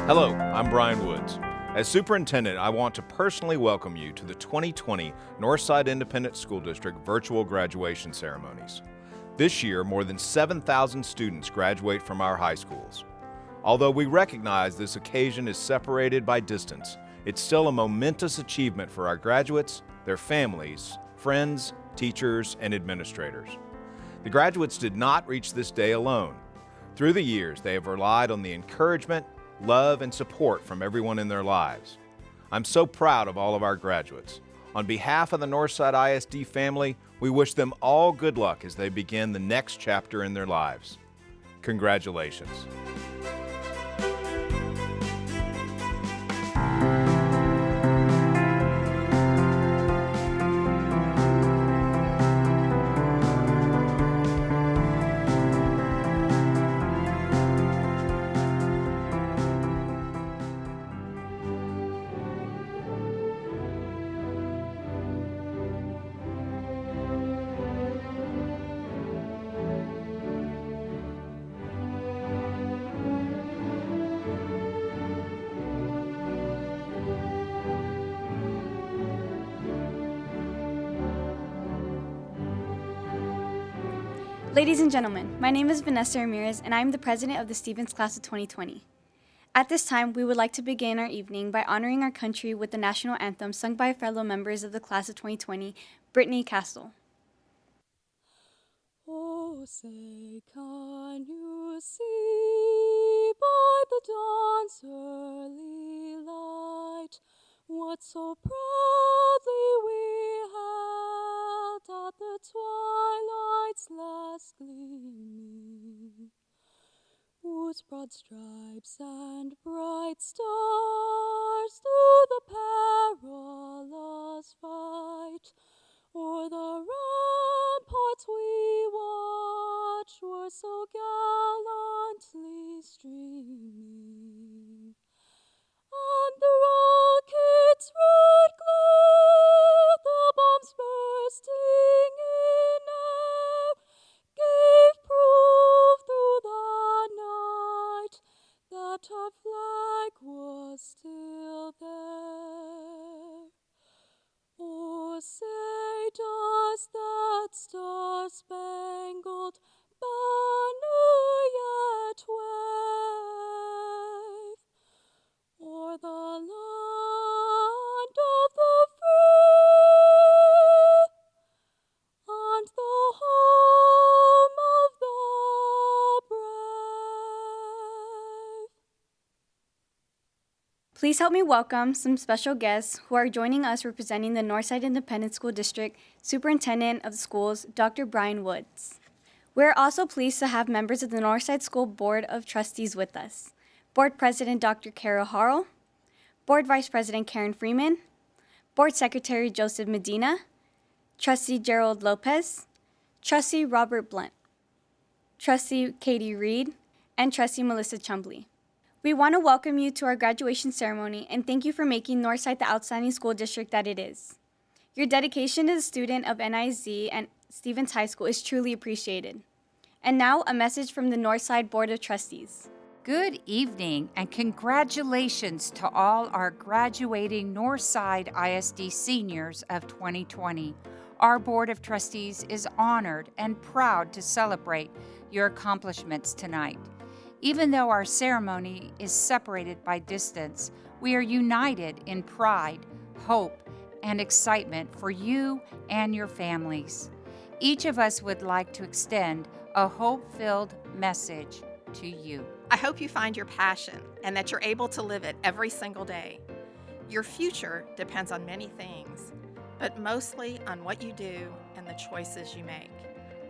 Hello, I'm Brian Woods. As superintendent, I want to personally welcome you to the 2020 Northside Independent School District virtual graduation ceremonies. This year, more than 7,000 students graduate from our high schools. Although we recognize this occasion is separated by distance, it's still a momentous achievement for our graduates, their families, friends, teachers, and administrators. The graduates did not reach this day alone. Through the years, they have relied on the encouragement, love, and support from everyone in their lives. I'm so proud of all of our graduates. On behalf of the Northside ISD family, we wish them all good luck as they begin the next chapter in their lives. Congratulations. Ladies and gentlemen, my name is Vanessa Ramirez, and I am the president of the Stevens Class of 2020. At this time, we would like to begin our evening by honoring our country with the national anthem sung by fellow members of the Class of 2020, Brittany Castle. Oh, say, can you see by the dawn's early light what so proudly we held at the twilight's last gleaming, whose broad stripes and bright stars through the perilous fight o'er the ramparts we watched were so gallantly streaming, and the rocket's red glare, the bombs bursting in air, gave proof through the night that our flag was still there. Oh, say, does that star-spangled banner yet wave o'er the land of the free and the home of the brave? Please help me welcome some special guests who are joining us representing the Northside Independent School District Superintendent of the Schools, Dr. Brian Woods. We're also pleased to have members of the Northside School Board of Trustees with us. Board President Dr. Carol Harrell, Board Vice President Karen Freeman, Board Secretary Joseph Medina, Trustee Gerald Lopez, Trustee Robert Blunt, Trustee Katie Reed, and Trustee Melissa Chumbley. We want to welcome you to our graduation ceremony and thank you for making Northside the outstanding school district that it is. Your dedication as a student of NIZ and Stevens High School is truly appreciated. And now, a message from the Northside Board of Trustees. Good evening and congratulations to all our graduating Northside ISD seniors of 2020. Our Board of Trustees is honored and proud to celebrate your accomplishments tonight. Even though our ceremony is separated by distance, we are united in pride, hope, and excitement for you and your families. Each of us would like to extend a hope-filled message to you. I hope you find your passion and that you're able to live it every single day. Your future depends on many things, but mostly on what you do and the choices you make.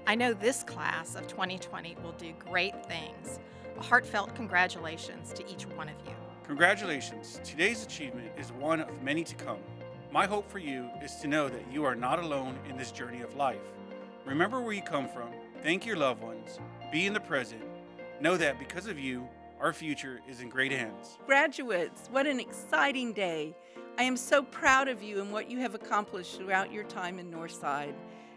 I know this class of 2020 will do great things. A heartfelt congratulations to each one of you. Congratulations. Today's achievement is one of many to come. My hope for you is to know that you are not alone in this journey of life. Remember where you come from, thank your loved ones, be in the present. Know that because of you, our future is in great hands. Graduates, what an exciting day. I am so proud of you and what you have accomplished throughout your time in Northside.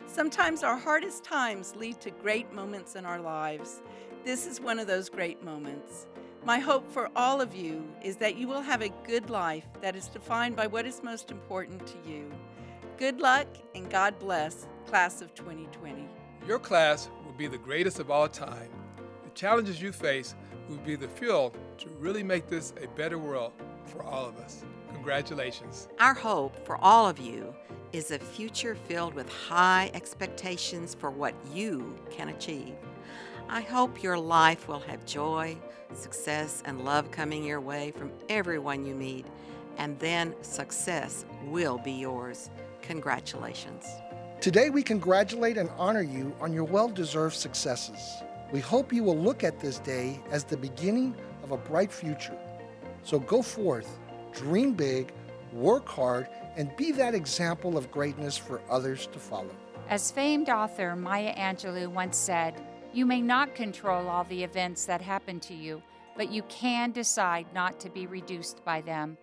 Sometimes our hardest times lead to great moments in our lives. This is one of those great moments. My hope for all of you is that you will have a good life that is defined by what is most important to you. Good luck and God bless, Class of 2020. Your class will be the greatest of all time. The challenges you face will be the fuel to really make this a better world for all of us. Congratulations. Our hope for all of you is a future filled with high expectations for what you can achieve. I hope your life will have joy, success, and love coming your way from everyone you meet, and then success will be yours. Congratulations. Today we congratulate and honor you on your well-deserved successes. We hope you will look at this day as the beginning of a bright future. So go forth, dream big, work hard, and be that example of greatness for others to follow. As famed author Maya Angelou once said, "You may not control all the events that happen to you, but you can decide not to be reduced by them."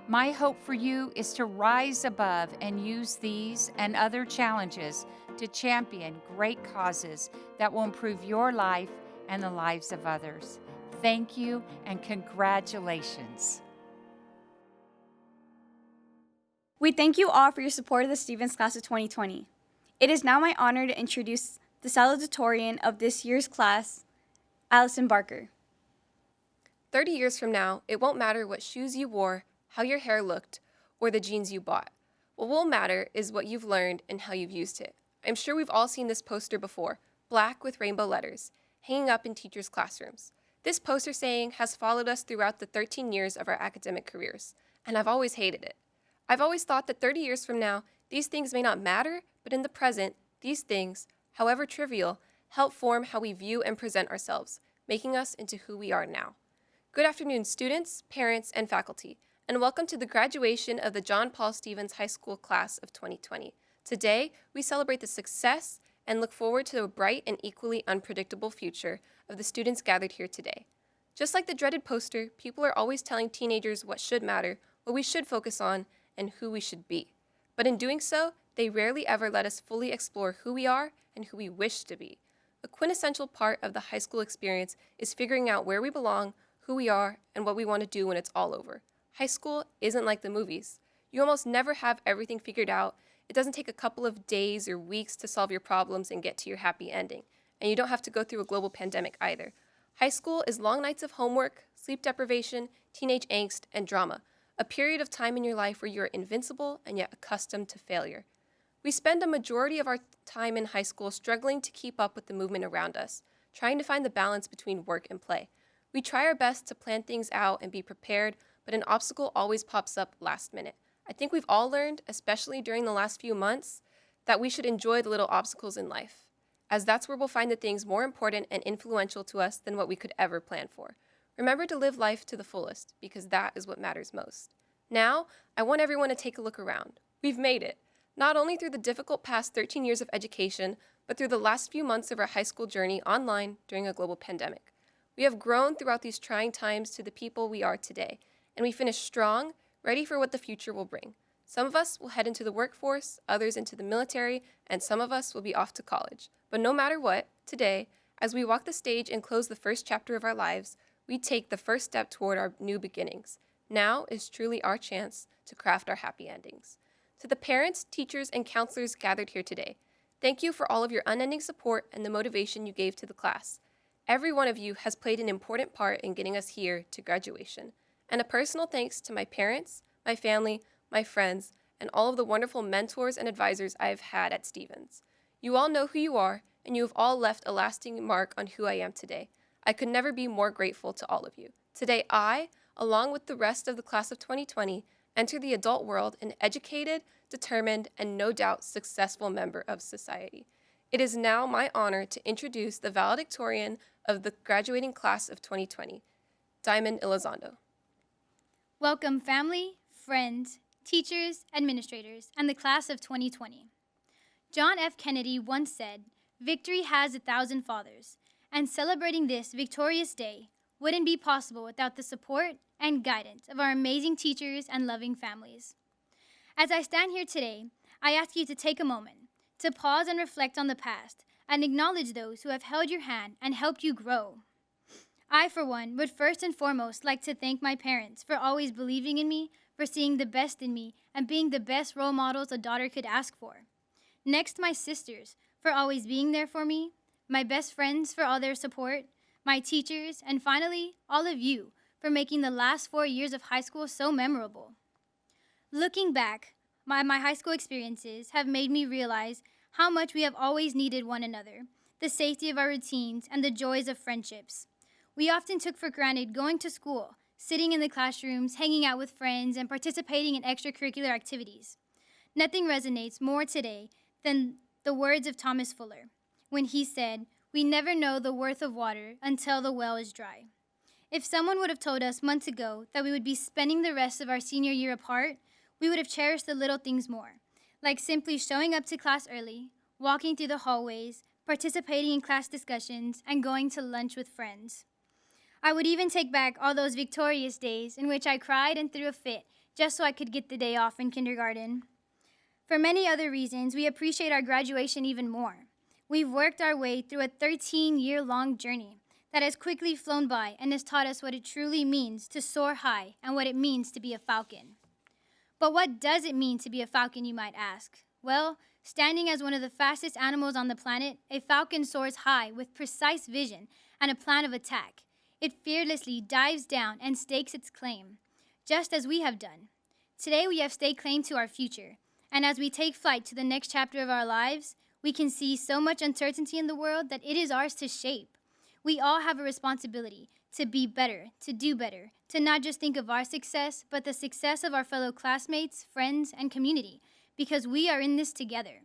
My hope for you is to rise above and use these and other challenges to champion great causes that will improve your life and the lives of others. Thank you and congratulations. We thank you all for your support of the Stevens Class of 2020. It is now my honor to introduce the salutatorian of this year's class, Allison Barker. 30 years from now, it won't matter what shoes you wore, how your hair looked, or the jeans you bought. What will matter is what you've learned and how you've used it. I'm sure we've all seen this poster before, black with rainbow letters, hanging up in teachers' classrooms. This poster saying has followed us throughout the 13 years of our academic careers, and I've always hated it. I've always thought that 30 years from now, these things may not matter, but in the present, these things, however trivial, help form how we view and present ourselves, making us into who we are now. Good afternoon, students, parents, and faculty, and welcome to the graduation of the John Paul Stevens High School Class of 2020. Today, we celebrate the success and look forward to a bright and equally unpredictable future of the students gathered here today. Just like the dreaded poster, people are always telling teenagers what should matter, what we should focus on, and who we should be. But in doing so, they rarely ever let us fully explore who we are and who we wish to be. A quintessential part of the high school experience is figuring out where we belong, who we are, and what we want to do when it's all over. High school isn't like the movies. You almost never have everything figured out. It doesn't take a couple of days or weeks to solve your problems and get to your happy ending. And you don't have to go through a global pandemic either. High school is long nights of homework, sleep deprivation, teenage angst, and drama. A period of time in your life where you're invincible and yet accustomed to failure. We spend a majority of our time in high school struggling to keep up with the movement around us, trying to find the balance between work and play. We try our best to plan things out and be prepared, but an obstacle always pops up last minute. I think we've all learned, especially during the last few months, that we should enjoy the little obstacles in life, as that's where we'll find the things more important and influential to us than what we could ever plan for. Remember to live life to the fullest, because that is what matters most. Now, I want everyone to take a look around. We've made it, not only through the difficult past 13 years of education, but through the last few months of our high school journey online during a global pandemic. We have grown throughout these trying times to the people we are today, and we finished strong, ready for what the future will bring. Some of us will head into the workforce, others into the military, and some of us will be off to college. But no matter what, today, as we walk the stage and close the first chapter of our lives, we take the first step toward our new beginnings. Now is truly our chance to craft our happy endings. To the parents, teachers, and counselors gathered here today, thank you for all of your unending support and the motivation you gave to the class. Every one of you has played an important part in getting us here to graduation. And a personal thanks to my parents, my family, my friends, and all of the wonderful mentors and advisors I have had at Stevens. You all know who you are, and you have all left a lasting mark on who I am today. I could never be more grateful to all of you. Today I, along with the rest of the class of 2020, enter the adult world an educated, determined, and no doubt successful member of society. It is now my honor to introduce the valedictorian of the graduating class of 2020, Diamond Elizondo. Welcome family, friends, teachers, administrators, and the class of 2020. John F. Kennedy once said, "Victory has 1,000 fathers," and celebrating this victorious day wouldn't be possible without the support and guidance of our amazing teachers and loving families. As I stand here today, I ask you to take a moment to pause and reflect on the past and acknowledge those who have held your hand and helped you grow. I, for one, would first and foremost like to thank my parents for always believing in me, for seeing the best in me, and being the best role models a daughter could ask for. Next, my sisters, for always being there for me, my best friends for all their support, my teachers, and finally, all of you for making the last 4 years of high school so memorable. Looking back, my high school experiences have made me realize how much we have always needed one another, the safety of our routines, and the joys of friendships. We often took for granted going to school, sitting in the classrooms, hanging out with friends, and participating in extracurricular activities. Nothing resonates more today than the words of Thomas Fuller, when he said, "We never know the worth of water until the well is dry." If someone would have told us months ago that we would be spending the rest of our senior year apart, we would have cherished the little things more, like simply showing up to class early, walking through the hallways, participating in class discussions, and going to lunch with friends. I would even take back all those victorious days in which I cried and threw a fit just so I could get the day off in kindergarten. For many other reasons, we appreciate our graduation even more. We've worked our way through a 13-year-long journey that has quickly flown by and has taught us what it truly means to soar high and what it means to be a falcon. But what does it mean to be a falcon, you might ask? Well, standing as one of the fastest animals on the planet, a falcon soars high with precise vision and a plan of attack. It fearlessly dives down and stakes its claim, just as we have done. Today we have staked claim to our future, and as we take flight to the next chapter of our lives, we can see so much uncertainty in the world that it is ours to shape. We all have a responsibility to be better, to do better, to not just think of our success, but the success of our fellow classmates, friends, and community, because we are in this together.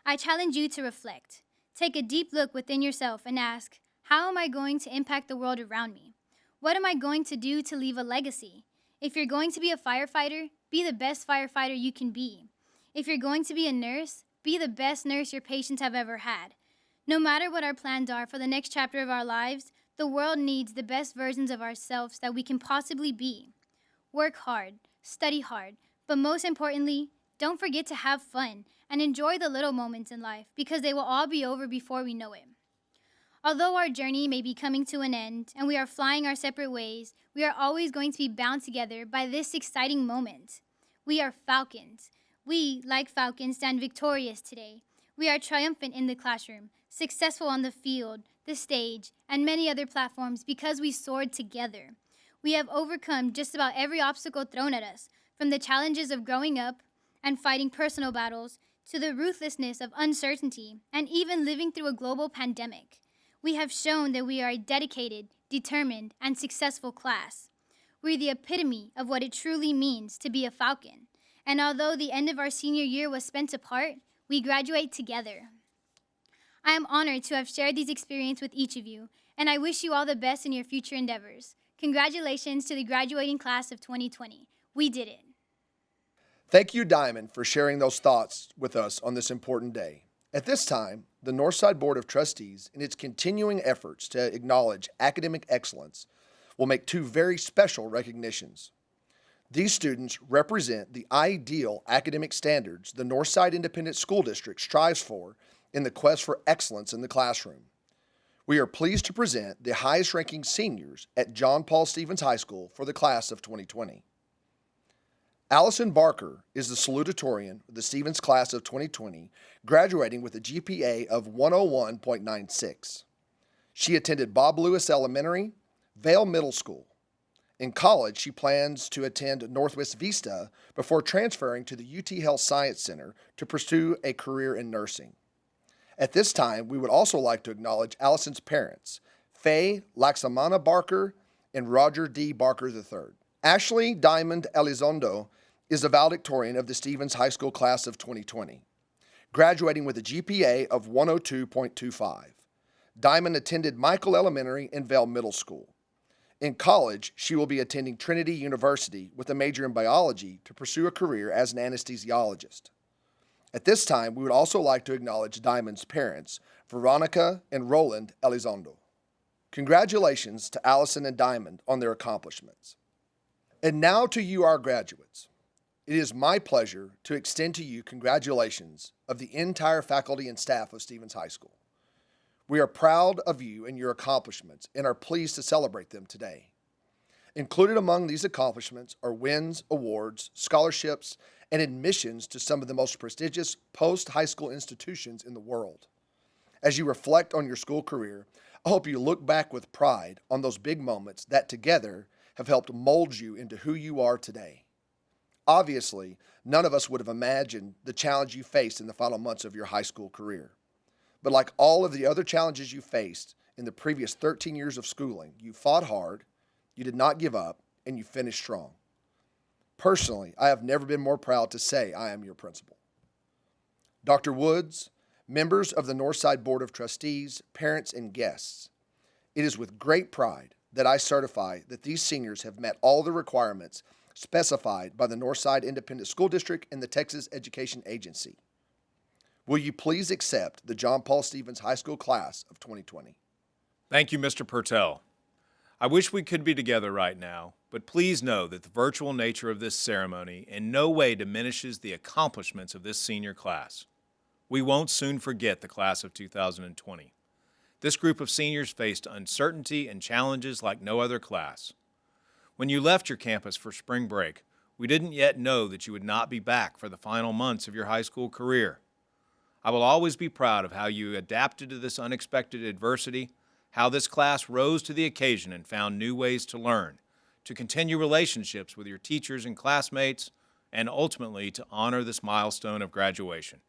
I challenge you to reflect. Take a deep look within yourself and ask, how am I going to impact the world around me? What am I going to do to leave a legacy? If you're going to be a firefighter, be the best firefighter you can be. If you're going to be a nurse, be the best nurse your patients have ever had. No matter what our plans are for the next chapter of our lives, the world needs the best versions of ourselves that we can possibly be. Work hard, study hard, but most importantly, don't forget to have fun and enjoy the little moments in life because they will all be over before we know it. Although our journey may be coming to an end and we are flying our separate ways, we are always going to be bound together by this exciting moment. We are falcons. We, like falcons, stand victorious today. We are triumphant in the classroom, successful on the field, the stage, and many other platforms because we soared together. We have overcome just about every obstacle thrown at us, from the challenges of growing up and fighting personal battles to the ruthlessness of uncertainty and even living through a global pandemic. We have shown that we are a dedicated, determined, and successful class. We're the epitome of what it truly means to be a falcon. And although the end of our senior year was spent apart, we graduate together. I am honored to have shared these experiences with each of you, and I wish you all the best in your future endeavors. Congratulations to the graduating class of 2020. We did it. Thank you, Diamond, for sharing those thoughts with us on this important day. At this time, the Northside Board of Trustees, in its continuing efforts to acknowledge academic excellence, will make two very special recognitions. These students represent the ideal academic standards the Northside Independent School District strives for in the quest for excellence in the classroom. We are pleased to present the highest-ranking seniors at John Paul Stevens High School for the class of 2020. Allison Barker is the salutatorian of the Stevens class of 2020, graduating with a GPA of 101.96. She attended Bob Lewis Elementary, Vale Middle School. In college, she plans to attend Northwest Vista before transferring to the UT Health Science Center to pursue a career in nursing. At this time, we would also like to acknowledge Allison's parents, Faye Laxamana Barker and Roger D. Barker III. Ashley Diamond Elizondo is a valedictorian of the Stevens High School class of 2020, graduating with a GPA of 102.25. Diamond attended Michael Elementary and Vale Middle School. In college, she will be attending Trinity University with a major in biology to pursue a career as an anesthesiologist. At this time, we would also like to acknowledge Diamond's parents, Veronica and Roland Elizondo. Congratulations to Allison and Diamond on their accomplishments. And now to you, our graduates. It is my pleasure to extend to you congratulations of the entire faculty and staff of Stevens High School. We are proud of you and your accomplishments and are pleased to celebrate them today. Included among these accomplishments are wins, awards, scholarships, and admissions to some of the most prestigious post-high school institutions in the world. As you reflect on your school career, I hope you look back with pride on those big moments that together have helped mold you into who you are today. Obviously, none of us would have imagined the challenge you faced in the final months of your high school career. But like all of the other challenges you faced in the previous 13 years of schooling, you fought hard, you did not give up, and you finished strong. Personally, I have never been more proud to say I am your principal. Dr. Woods, members of the Northside Board of Trustees, parents, and guests, it is with great pride that I certify that these seniors have met all the requirements specified by the Northside Independent School District and the Texas Education Agency. Will you please accept the John Paul Stevens High School class of 2020? Thank you, Mr. Purtell. I wish we could be together right now, but please know that the virtual nature of this ceremony in no way diminishes the accomplishments of this senior class. We won't soon forget the class of 2020. This group of seniors faced uncertainty and challenges like no other class. When you left your campus for spring break, we didn't yet know that you would not be back for the final months of your high school career. I will always be proud of how you adapted to this unexpected adversity, how this class rose to the occasion and found new ways to learn, to continue relationships with your teachers and classmates, and ultimately to honor this milestone of graduation.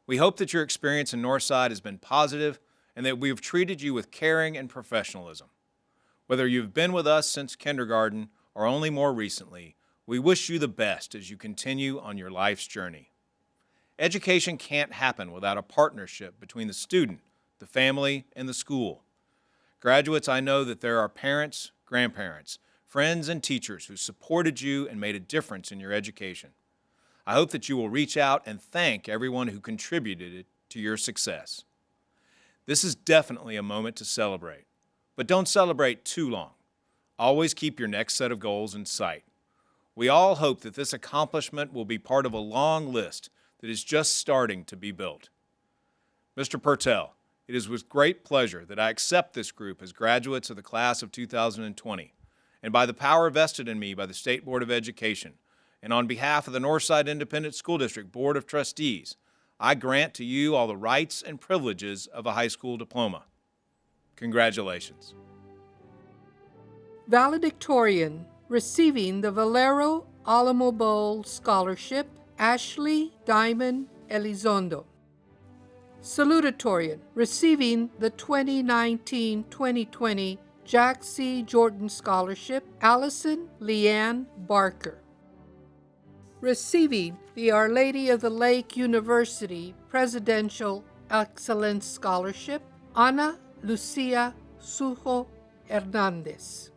We hope that your experience in Northside has been positive and that we have treated you with caring and professionalism. Whether you've been with us since kindergarten or only more recently, we wish you the best as you continue on your life's journey. Education can't happen without a partnership between the student, the family, and the school. Graduates, I know that there are parents, grandparents, friends, and teachers who supported you and made a difference in your education. I hope that you will reach out and thank everyone who contributed to your success. This is definitely a moment to celebrate, but don't celebrate too long. Always keep your next set of goals in sight. We all hope that this accomplishment will be part of a long list that is just starting to be built. Mr. Purtell, it is with great pleasure that I accept this group as graduates of the class of 2020, and by the power vested in me by the State Board of Education, and on behalf of the Northside Independent School District Board of Trustees, I grant to you all the rights and privileges of a high school diploma. Congratulations. Valedictorian, receiving the Valero Alamo Bowl Scholarship, Ashley Diamond Elizondo. Salutatorian, receiving the 2019-2020 Jack C. Jordan Scholarship, Allison Leanne Barker. Receiving the Our Lady of the Lake University Presidential Excellence Scholarship, Ana Lucia Sujo Hernandez.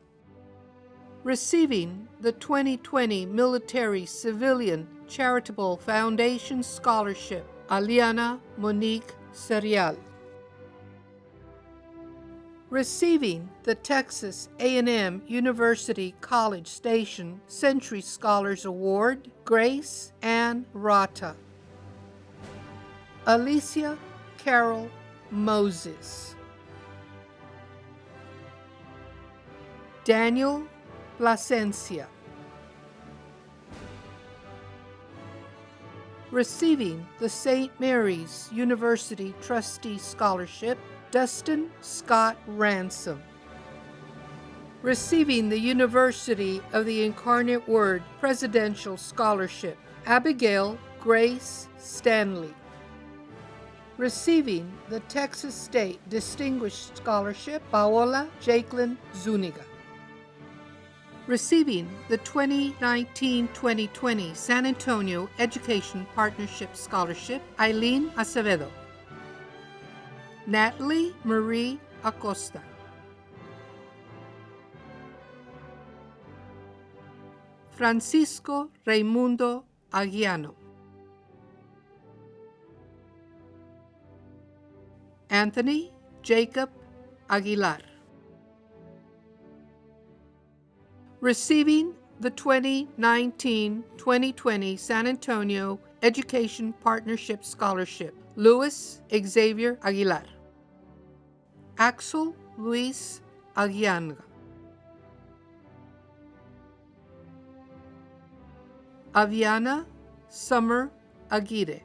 Receiving the 2020 Military Civilian Charitable Foundation Scholarship, Aliana Monique Serial. Receiving the Texas A&M University College Station Century Scholars Award, Grace Ann Rata. Alicia Carol Moses. Daniel Plasencia. Receiving the St. Mary's University Trustee Scholarship, Dustin Scott Ransom. Receiving the University of the Incarnate Word Presidential Scholarship, Abigail Grace Stanley. Receiving the Texas State Distinguished Scholarship, Paola Jacqueline Zuniga. Receiving the 2019-2020 San Antonio Education Partnership Scholarship, Eileen Acevedo. Natalie Marie Acosta. Francisco Raimundo Aguiano. Anthony Jacob Aguilar. Receiving the 2019-2020 San Antonio Education Partnership Scholarship, Luis Xavier Aguilar. Axel Luis Aguianga. Aviana Summer Aguirre.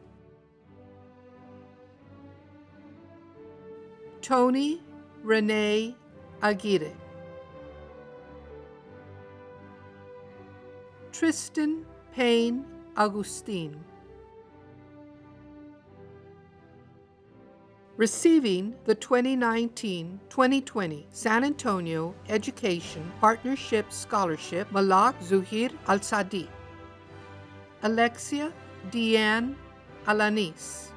Tony Renee Aguirre. Tristan Payne Agustin. Receiving the 2019-2020 San Antonio Education Partnership Scholarship, Malak Zuhir Al-Sadi. Alexia Deanne Alanis.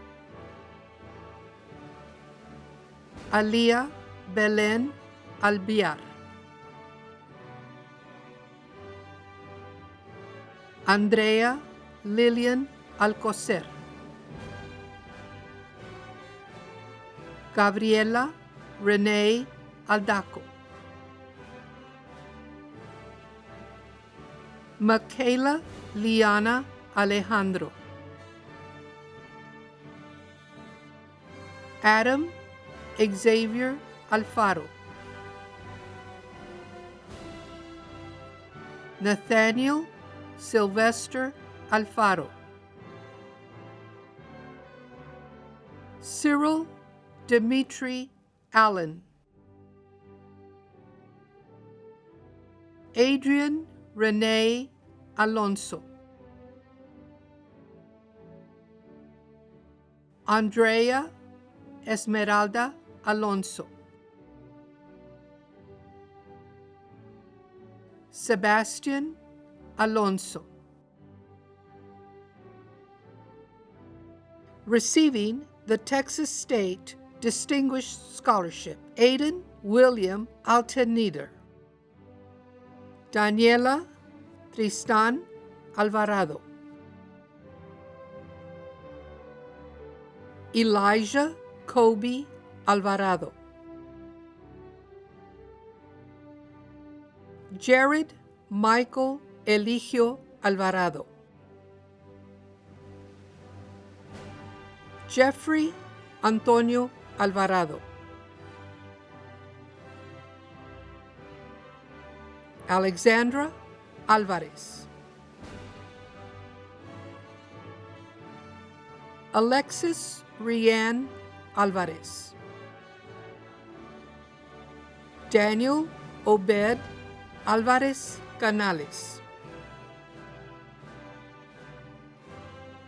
Alia Belen Albiar. Andrea Lillian Alcocer. Gabriela Renee Aldaco. Michaela Liana Alejandro. Adam Xavier Alfaro. Nathaniel Sylvester Alfaro. Cyril Dimitri Allen. Adrian Renee Alonso. Andrea Esmeralda Alonso. Sebastian Alonso. Receiving the Texas State Distinguished Scholarship, Aiden William Alteneder. Daniela Tristan Alvarado. Elijah Kobe Alvarado. Jared Michael Eligio Alvarado. Jeffrey Antonio Alvarado. Alexandra Alvarez. Alexis Rianne Alvarez. Daniel Obed Alvarez Canales.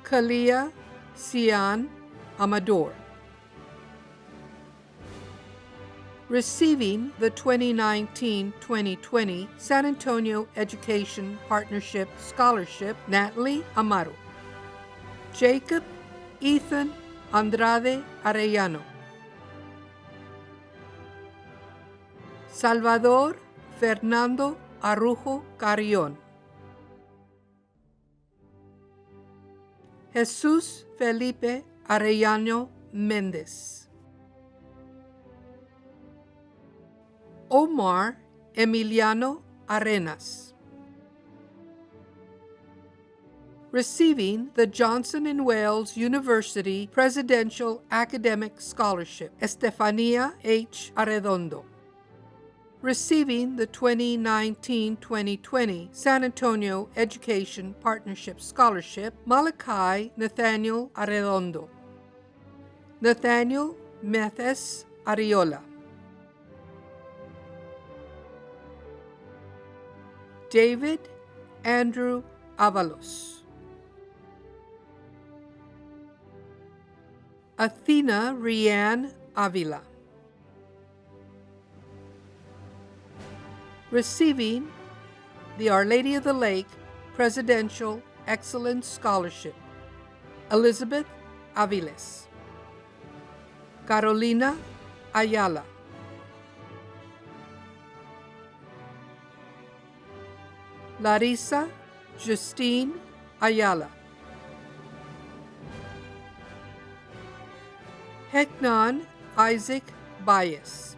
Kalia Cian Amador. Receiving the 2019-2020 San Antonio Education Partnership Scholarship, Natalie Amaro. Jacob Ethan Andrade Arellano. Salvador Fernando Arrujo Carrión. Jesús Felipe Arellano Méndez. Omar Emiliano Arenas. Receiving the Johnson & Wales University Presidential Academic Scholarship, Estefania H. Arredondo. Receiving the 2019-2020 San Antonio Education Partnership Scholarship, Malachi Nathaniel Arredondo. Nathaniel Methes Ariola. David Andrew Avalos. Athena Rianne Avila. Receiving the Our Lady of the Lake Presidential Excellence Scholarship, Elizabeth Aviles. Carolina Ayala. Larissa Justine Ayala. Heknan Isaac Baez.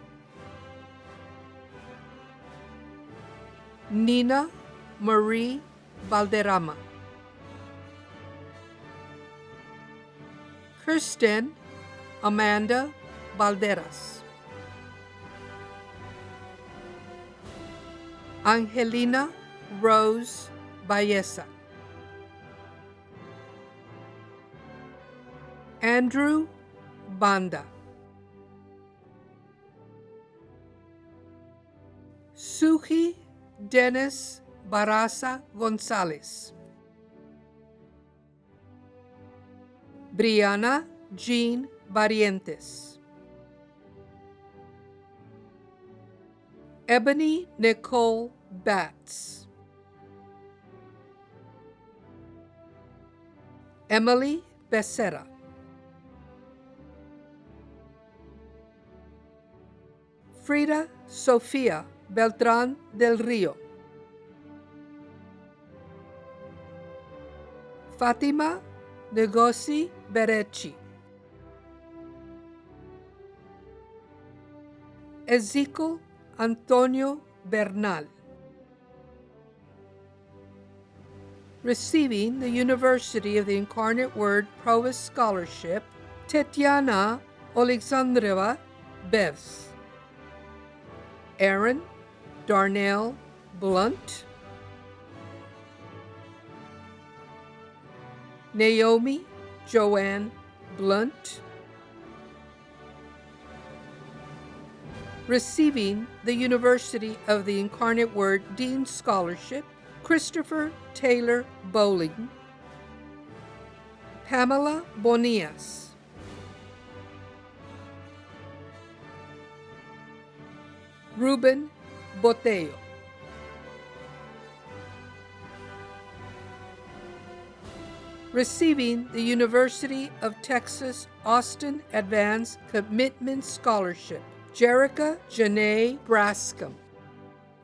Nina Marie Valderrama. Kirsten Amanda Valderas. Angelina Rose Baeza. Andrew Banda. Suji Dennis Barraza Gonzalez. Brianna Jean Barrientes. Ebony Nicole Batts. Emily Becerra. Frida Sofia Beltrán del Río. Fatima Negoci Berecci. Ezekiel Antonio Bernal. Receiving the University of the Incarnate Word Provost Scholarship, Tetiana Alexandrova Bevs. Aaron Darnell Blunt. Naomi Joanne Blunt. Receiving the University of the Incarnate Word Dean Scholarship, Christopher Taylor Bowling. Pamela Bonias. Ruben Botello. Receiving the University of Texas Austin Advanced Commitment Scholarship, Jerica Janae Brascom.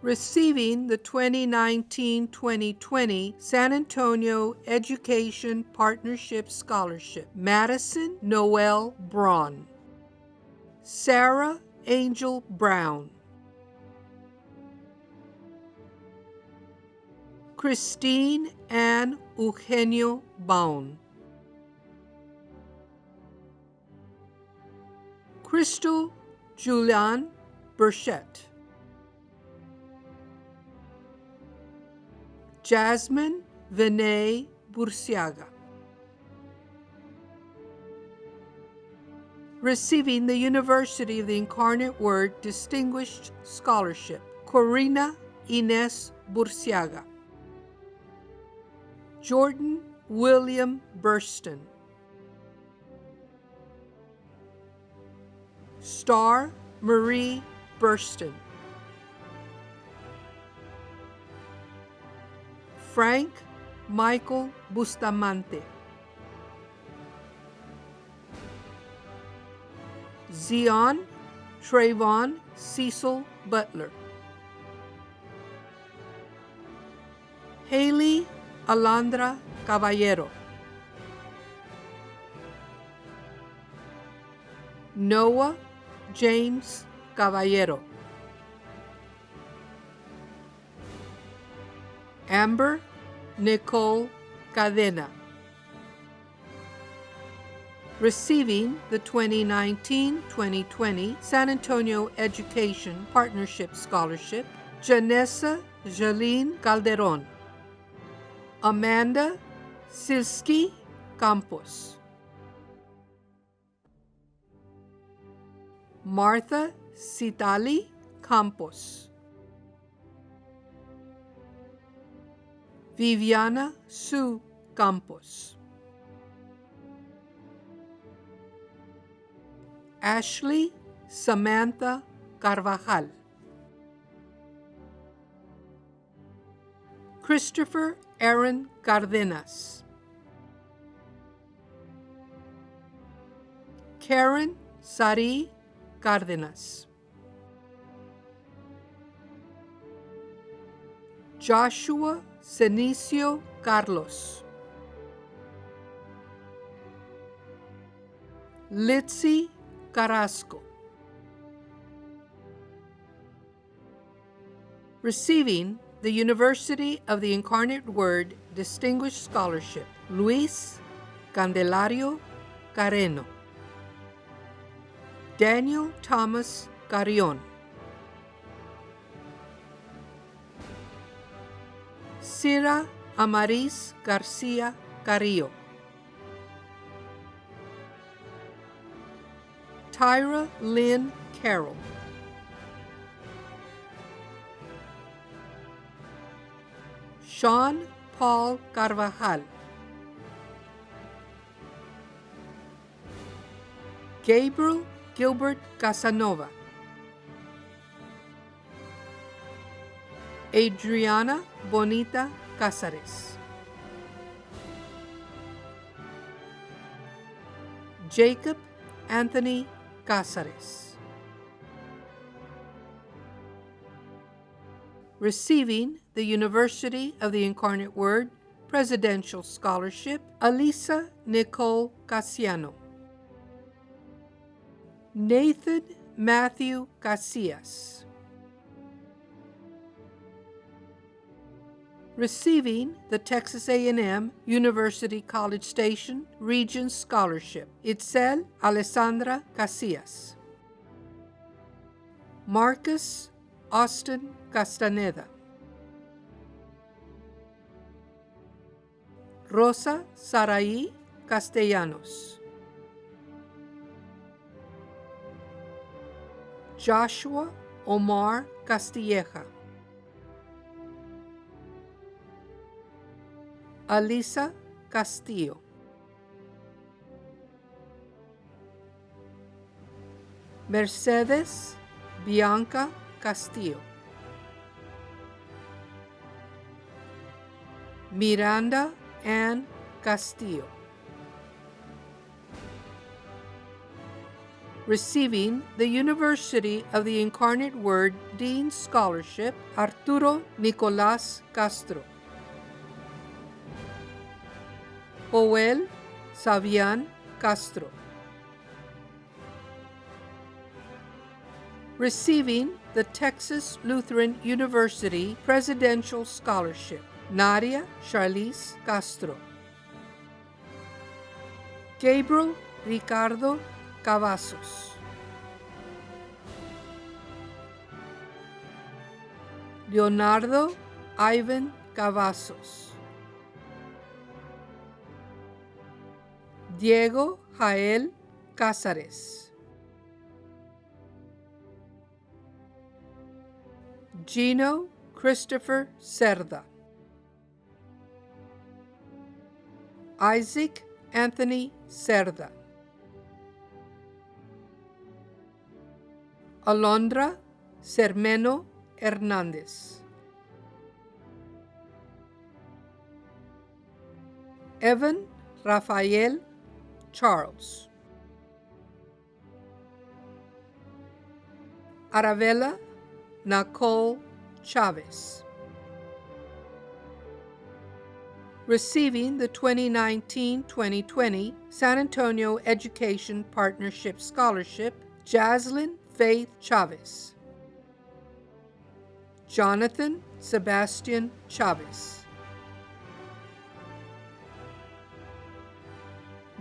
Receiving the 2019-2020 San Antonio Education Partnership Scholarship, Madison Noel Braun. Sarah Angel Brown. Christine Ann Eugenio Baun. Crystal Julian Burchett. Jasmine Vinay Burciaga. Receiving the University of the Incarnate Word Distinguished Scholarship, Corina Ines Burciaga. Jordan William Burston. Star Marie Burston. Frank Michael Bustamante. Zion Trayvon Cecil Butler. Haley Alondra Caballero. Noah James Caballero. Amber Nicole Cadena. Receiving the 2019-2020 San Antonio Education Partnership Scholarship, Janessa Jaline Calderon. Amanda Silsky Campos. Martha Citali Campos. Viviana Sue Campos. Ashley Samantha Carvajal. Christopher Aaron Cardenas. Karen Sari Cardenas. Joshua Cenicio Carlos. Litzy Carrasco. Receiving the University of the Incarnate Word Distinguished Scholarship, Luis Candelario Carreno. Daniel Thomas Carrion. Sira Amaris Garcia Carrillo, Tyra Lynn Carroll, Sean Paul Carvajal, Gabriel Gilbert Casanova, Adriana Bonita Cázares, Jacob Anthony Cázares. Receiving the University of the Incarnate Word Presidential Scholarship, Alisa Nicole Casiano. Nathan Matthew Casillas. Receiving the Texas A&M University College Station Regents Scholarship, Itzel Alessandra Casillas. Marcus Austin Castaneda. Rosa Saraí Castellanos. Joshua Omar Castilleja. Alisa Castillo. Mercedes Bianca Castillo. Miranda Ann Castillo. Receiving the University of the Incarnate Word Dean Scholarship, Arturo Nicolás Castro. Joel Savian Castro. Receiving the Texas Lutheran University Presidential Scholarship, Nadia Charlize Castro. Gabriel Ricardo Cavazos. Leonardo Ivan Cavazos. Diego Jael Cázares. Gino Christopher Cerda. Isaac Anthony Cerda. Alondra Cermeno Hernández. Evan Rafael Charles. Aravela Nicole Chavez. Receiving the 2019-2020 San Antonio Education Partnership Scholarship, Jaslyn Faith Chavez. Jonathan Sebastian Chavez.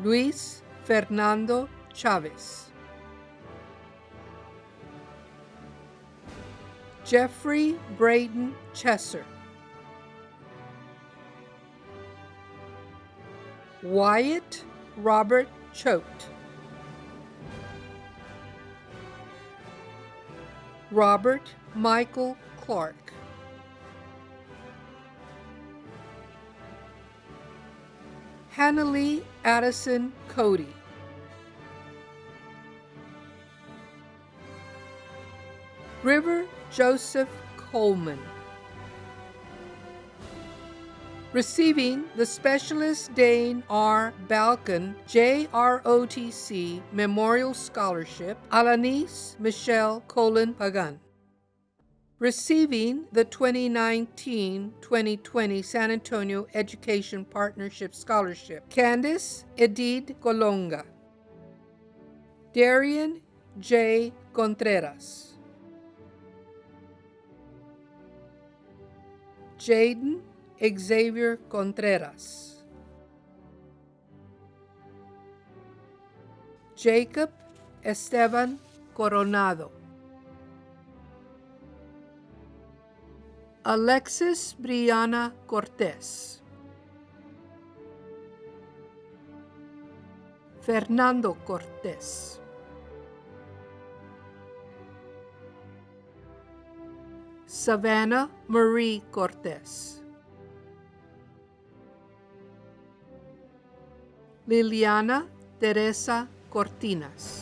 Luis Fernando Chavez. Jeffrey Braden Chesser. Wyatt Robert Choate. Robert Michael Clark. Hannalee Addison Cody. River Joseph Coleman. Receiving the Specialist Dane R. Balkan JROTC Memorial Scholarship, Alanis Michelle Colin Pagan. Receiving the 2019-2020 San Antonio Education Partnership Scholarship, Candice Edith Colonga. Darian J. Contreras. Jaden Xavier Contreras. Jacob Esteban Coronado. Alexis Brianna Cortez. Fernando Cortez. Savannah Marie Cortez. Liliana Teresa Cortinas.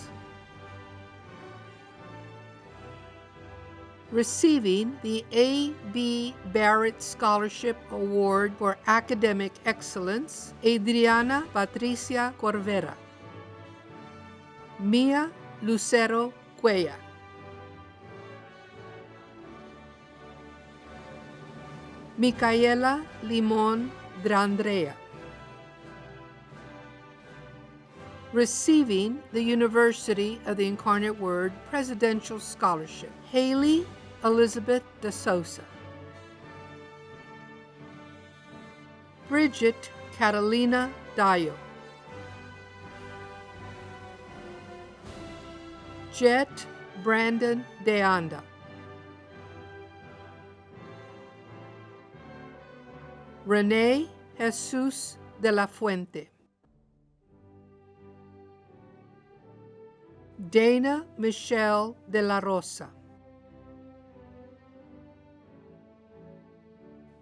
Receiving the A.B. Barrett Scholarship Award for Academic Excellence, Adriana Patricia Corvera. Mia Lucero Cuellar. Micaela Limon Drandrea. Receiving the University of the Incarnate Word Presidential Scholarship, Haley Elizabeth de Sosa. Bridget Catalina Dayo. Jet Brandon De Anda. Renee Jesus de la Fuente. Dana Michelle de la Rosa.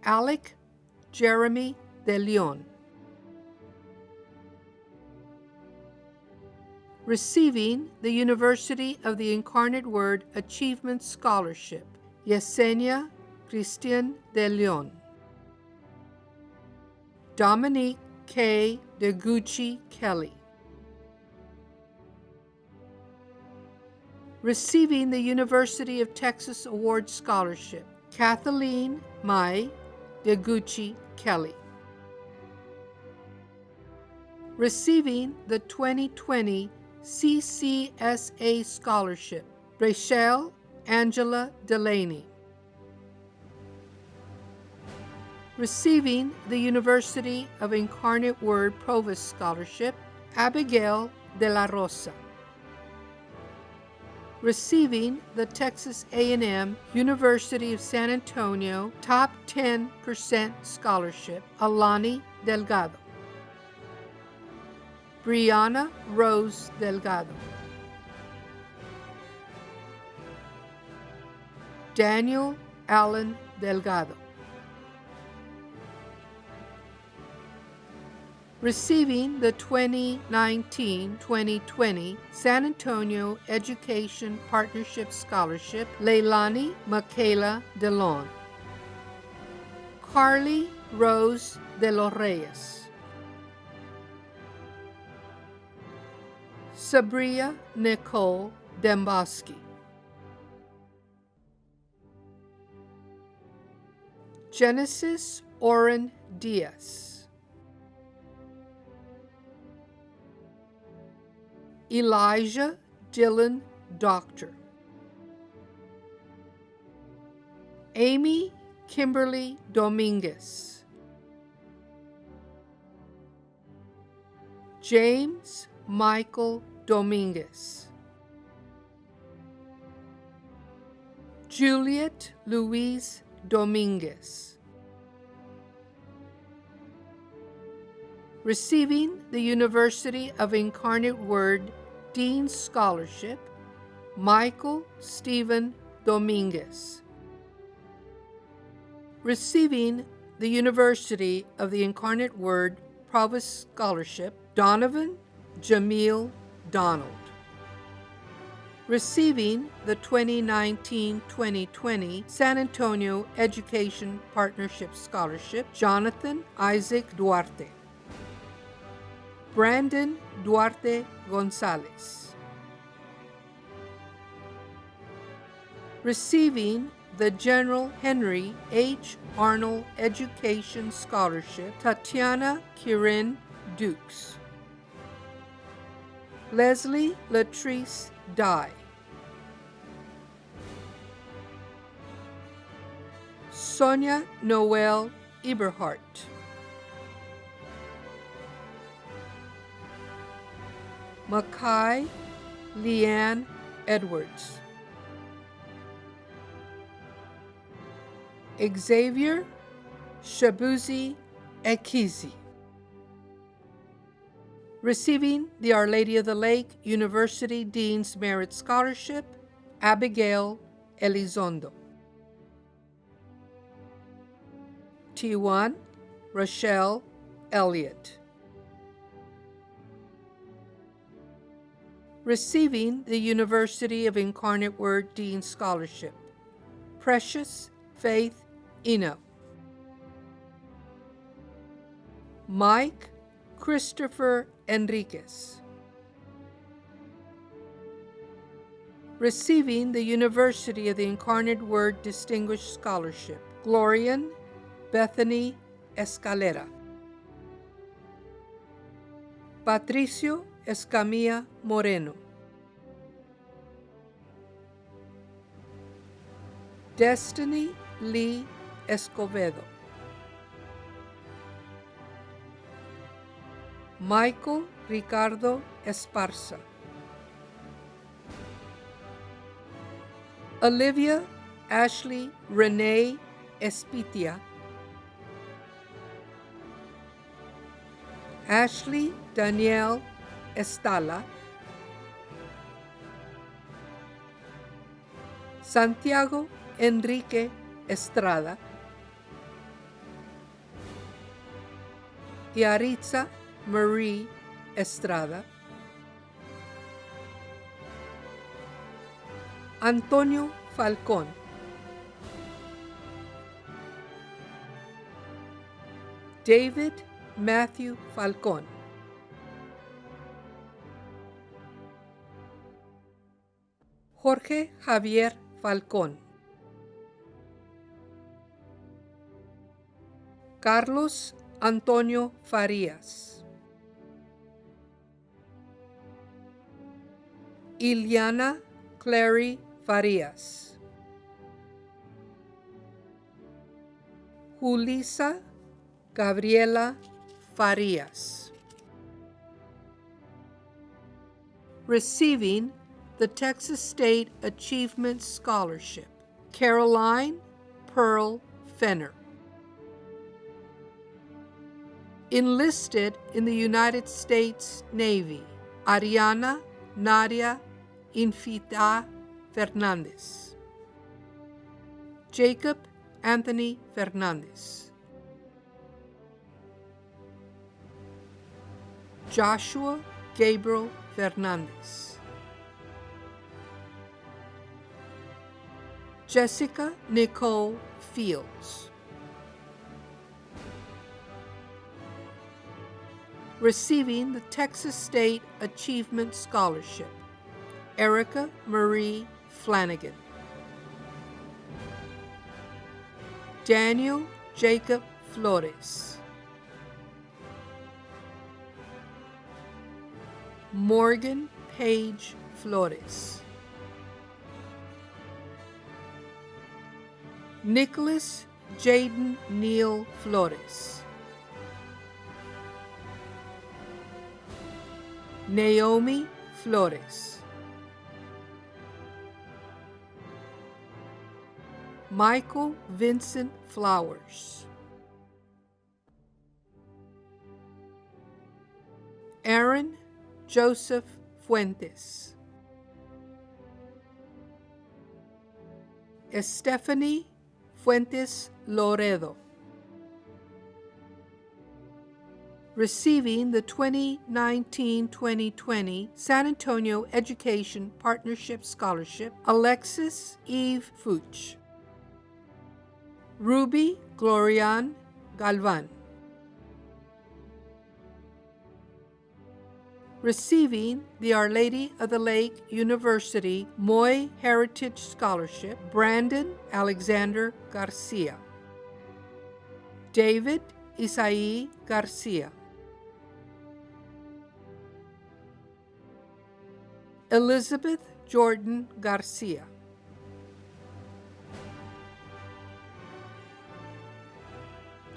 Alec Jeremy de Leon. Receiving the University of the Incarnate Word Achievement Scholarship, Yesenia Christian de Leon. Dominique K. DeGucci Kelly. Receiving the University of Texas Award Scholarship, Kathleen Mai DeGucci Kelly. Receiving the 2020 CCSA Scholarship, Rachel Angela Delaney. Receiving the University of Incarnate Word Provost Scholarship, Abigail de la Rosa. Receiving the Texas A&M University of San Antonio Top 10% Scholarship, Alani Delgado. Brianna Rose Delgado. Daniel Allen Delgado. Receiving the 2019-2020 San Antonio Education Partnership Scholarship, Leilani Michaela DeLon. Carly Rose de los Reyes. Sabria Nicole Demboski. Genesis Oren Diaz. Elijah Dylan Doctor. Amy Kimberly Dominguez. James Michael Dominguez. Juliet Louise Dominguez. Receiving the University of Incarnate Word Dean's Scholarship, Michael Stephen Dominguez. Receiving the University of the Incarnate Word Provost Scholarship, Donovan Jamil Donald. Receiving the 2019-2020 San Antonio Education Partnership Scholarship, Jonathan Isaac Duarte. Brandon Duarte Gonzalez. Receiving the General Henry H. Arnold Education Scholarship, Tatiana Kirin Dukes. Leslie Latrice Dye. Sonia Noel Eberhardt. Makai Leanne Edwards. Xavier Shabuzi Ekizi. Receiving the Our Lady of the Lake University Dean's Merit Scholarship, Abigail Elizondo. T1, Rochelle Elliott. Receiving the University of Incarnate Word Dean's Scholarship, Precious Faith Eno. Mike Christopher Enriquez. Receiving the University of the Incarnate Word Distinguished Scholarship, Glorian Bethany Escalera. Patricio Escamilla Moreno. Destiny Lee Escobedo. Michael Ricardo Esparza. Olivia Ashley Renee Espitia. Ashley Danielle Estala. Santiago Enrique Estrada. Yaritza Marie Estrada. Antonio Falcón. David Matthew Falcón. Jorge Javier Falcón. Carlos Antonio Farías. Iliana Clary Farías. Julisa Gabriela Farías. Receiving the Texas State Achievement Scholarship, Caroline Pearl Fenner. Enlisted in the United States Navy, Ariana Nadia Infita Fernandez. Jacob Anthony Fernandez. Joshua Gabriel Fernandez. Jessica Nicole Fields. Receiving the Texas State Achievement Scholarship, Erica Marie Flanagan. Daniel Jacob Flores. Morgan Page Flores. Nicholas Jaden Neal Flores. Naomi Flores. Michael Vincent Flowers. Aaron Joseph Fuentes. Stephanie Fuentes Loredo. Receiving the 2019-2020 San Antonio Education Partnership Scholarship, Alexis Eve Fuch. Ruby Glorian Galvan. Receiving the Our Lady of the Lake University Moy Heritage Scholarship, Brandon Alexander Garcia. David Isai Garcia. Elizabeth Jordan Garcia.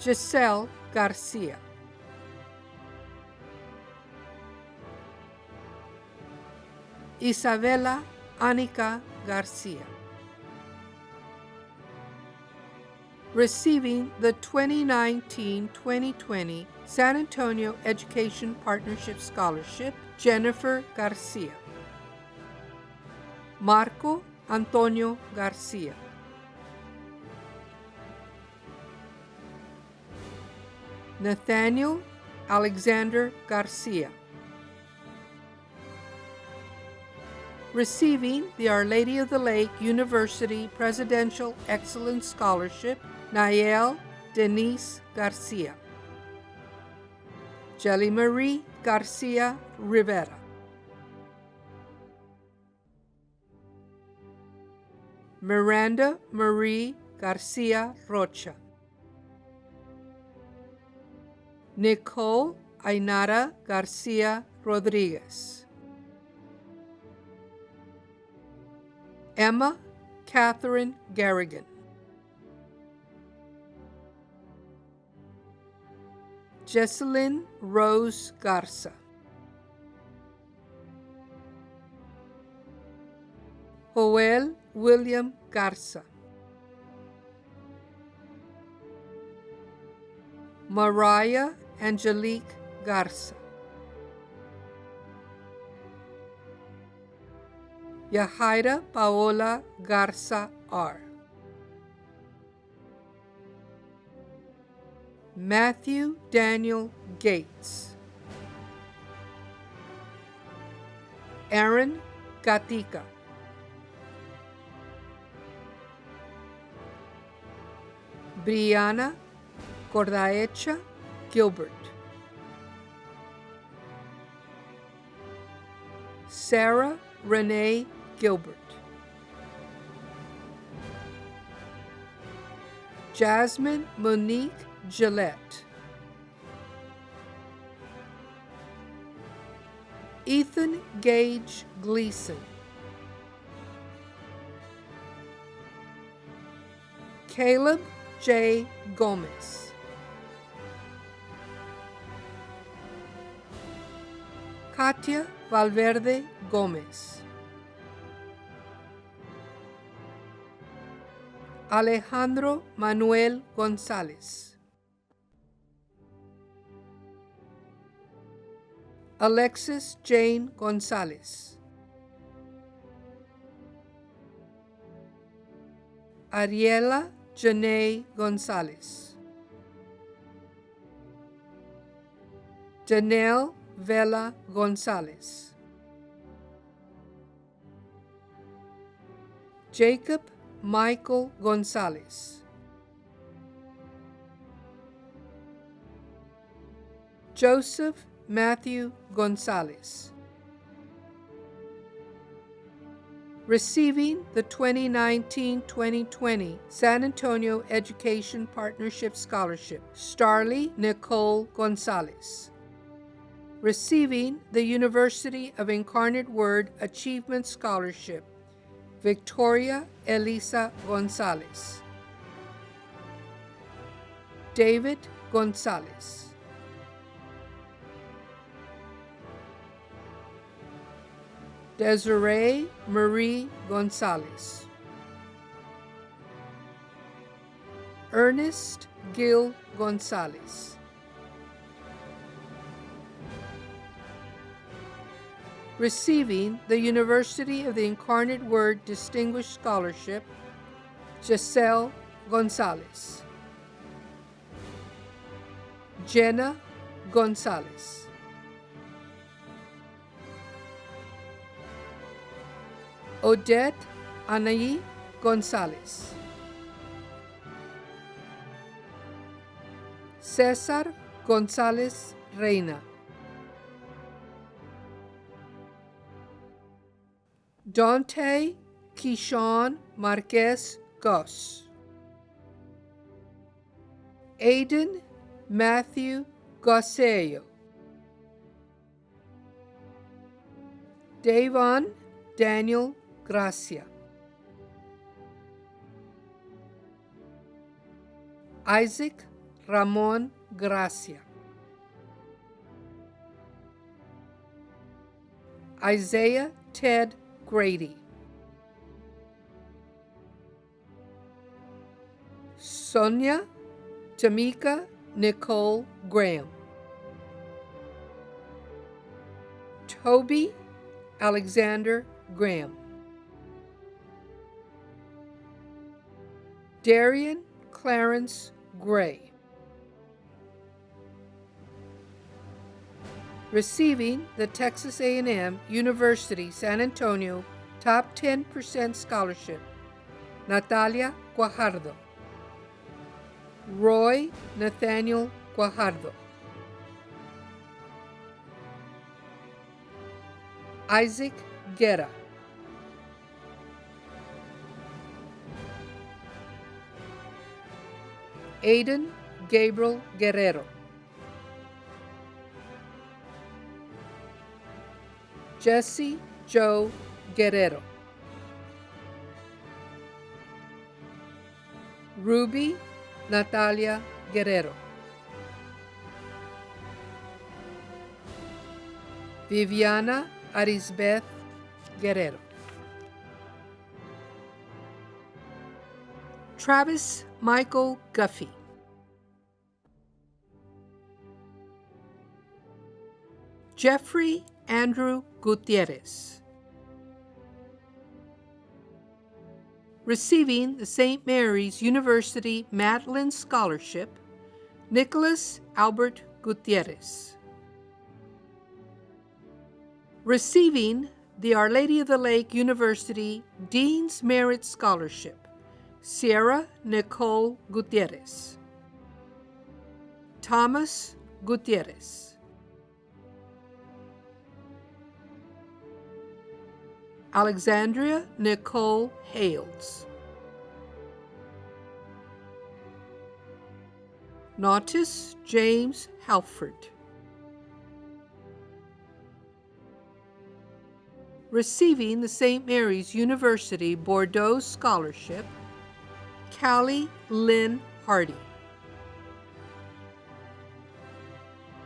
Giselle Garcia. Isabela Anica Garcia. Receiving the 2019-2020 San Antonio Education Partnership Scholarship, Jennifer Garcia. Marco Antonio Garcia. Nathaniel Alexander Garcia. Receiving the Our Lady of the Lake University Presidential Excellence Scholarship, Nayel Denise Garcia. Jelly Marie Garcia Rivera. Miranda Marie Garcia Rocha. Nicole Ainara Garcia Rodriguez. Emma Catherine Garrigan. Jesselyn Rose Garza. Joel William Garza. Mariah Angelique Garza. Yahaira Paola Garza R. Matthew Daniel Gates. Aaron Gatica. Brianna Cordaecha Gilbert. Sarah Renee Gilbert. Jasmine Monique Gillette. Ethan Gage Gleason. Caleb J. Gomez. Katia Valverde Gomez. Alejandro Manuel González. Alexis Jane González. Ariela Janae González. Janelle Vela González. Jacob Michael González. Joseph Matthew González. Receiving the 2019-2020 San Antonio Education Partnership Scholarship, Starley Nicole González. Receiving the University of Incarnate Word Achievement Scholarship, Victoria Elisa González. David González. Desiree Marie González. Ernest Gil González. Receiving the University of the Incarnate Word Distinguished Scholarship, Giselle González. Jenna González. Odette Anaí González. César González Reina. Dante Keyshawn Marquez Goss. Aiden Matthew Gossello. Davon Daniel Gracia. Isaac Ramon Gracia. Isaiah Ted Grady. Sonia Tamika Nicole Graham. Toby Alexander Graham. Darian Clarence Gray. Receiving the Texas A&M University San Antonio Top 10% Scholarship, Natalia Guajardo. Roy Nathaniel Guajardo. Isaac Guerra. Aiden Gabriel Guerrero. Jesse Joe Guerrero. Ruby Natalia Guerrero. Viviana Arisbeth Guerrero. Travis Michael Guffey. Jeffrey Andrew Gutierrez. Receiving the St. Mary's University Madeline Scholarship, Nicholas Albert Gutierrez. Receiving the Our Lady of the Lake University Dean's Merit Scholarship, Sierra Nicole Gutierrez. Thomas Gutierrez. Alexandria Nicole Hales. Nautis James Halford. Receiving the St. Mary's University Bordeaux Scholarship, Callie Lynn Hardy.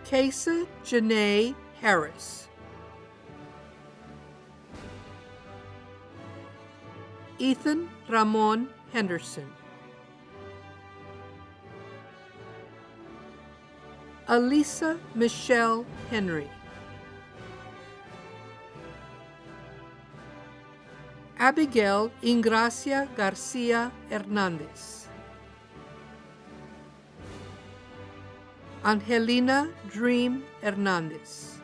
Kesa Janae Harris. Ethan Ramon Henderson. Alisa Michelle Henry. Abigail Ingracia Garcia Hernandez. Angelina Dream Hernandez.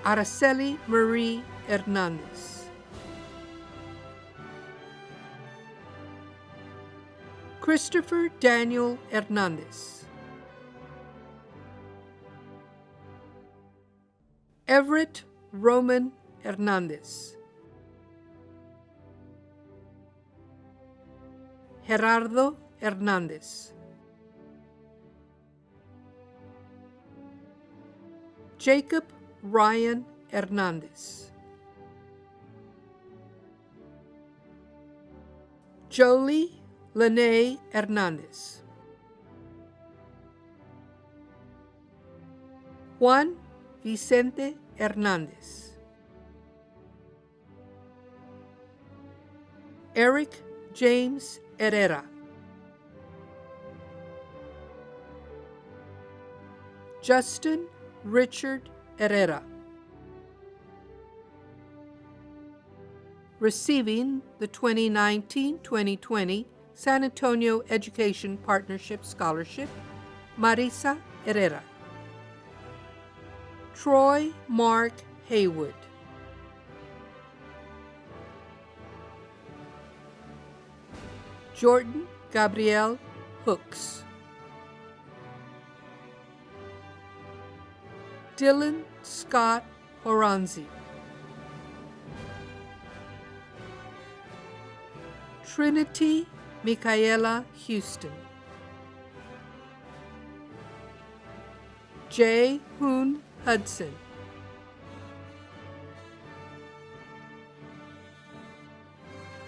Araceli Marie Hernandez. Christopher Daniel Hernandez. Everett Roman Hernandez. Gerardo Hernandez. Jacob Ryan Hernandez. Jolie Lene Hernandez. Juan Vicente Hernandez. Eric James Herrera. Justin Richard Herrera. Receiving the 2019-2020 San Antonio Education Partnership Scholarship, Marisa Herrera. Troy Mark Haywood. Jordan Gabrielle Hooks. Dylan Scott Horanzi. Trinity Michaela Houston. J. Hoon Hudson.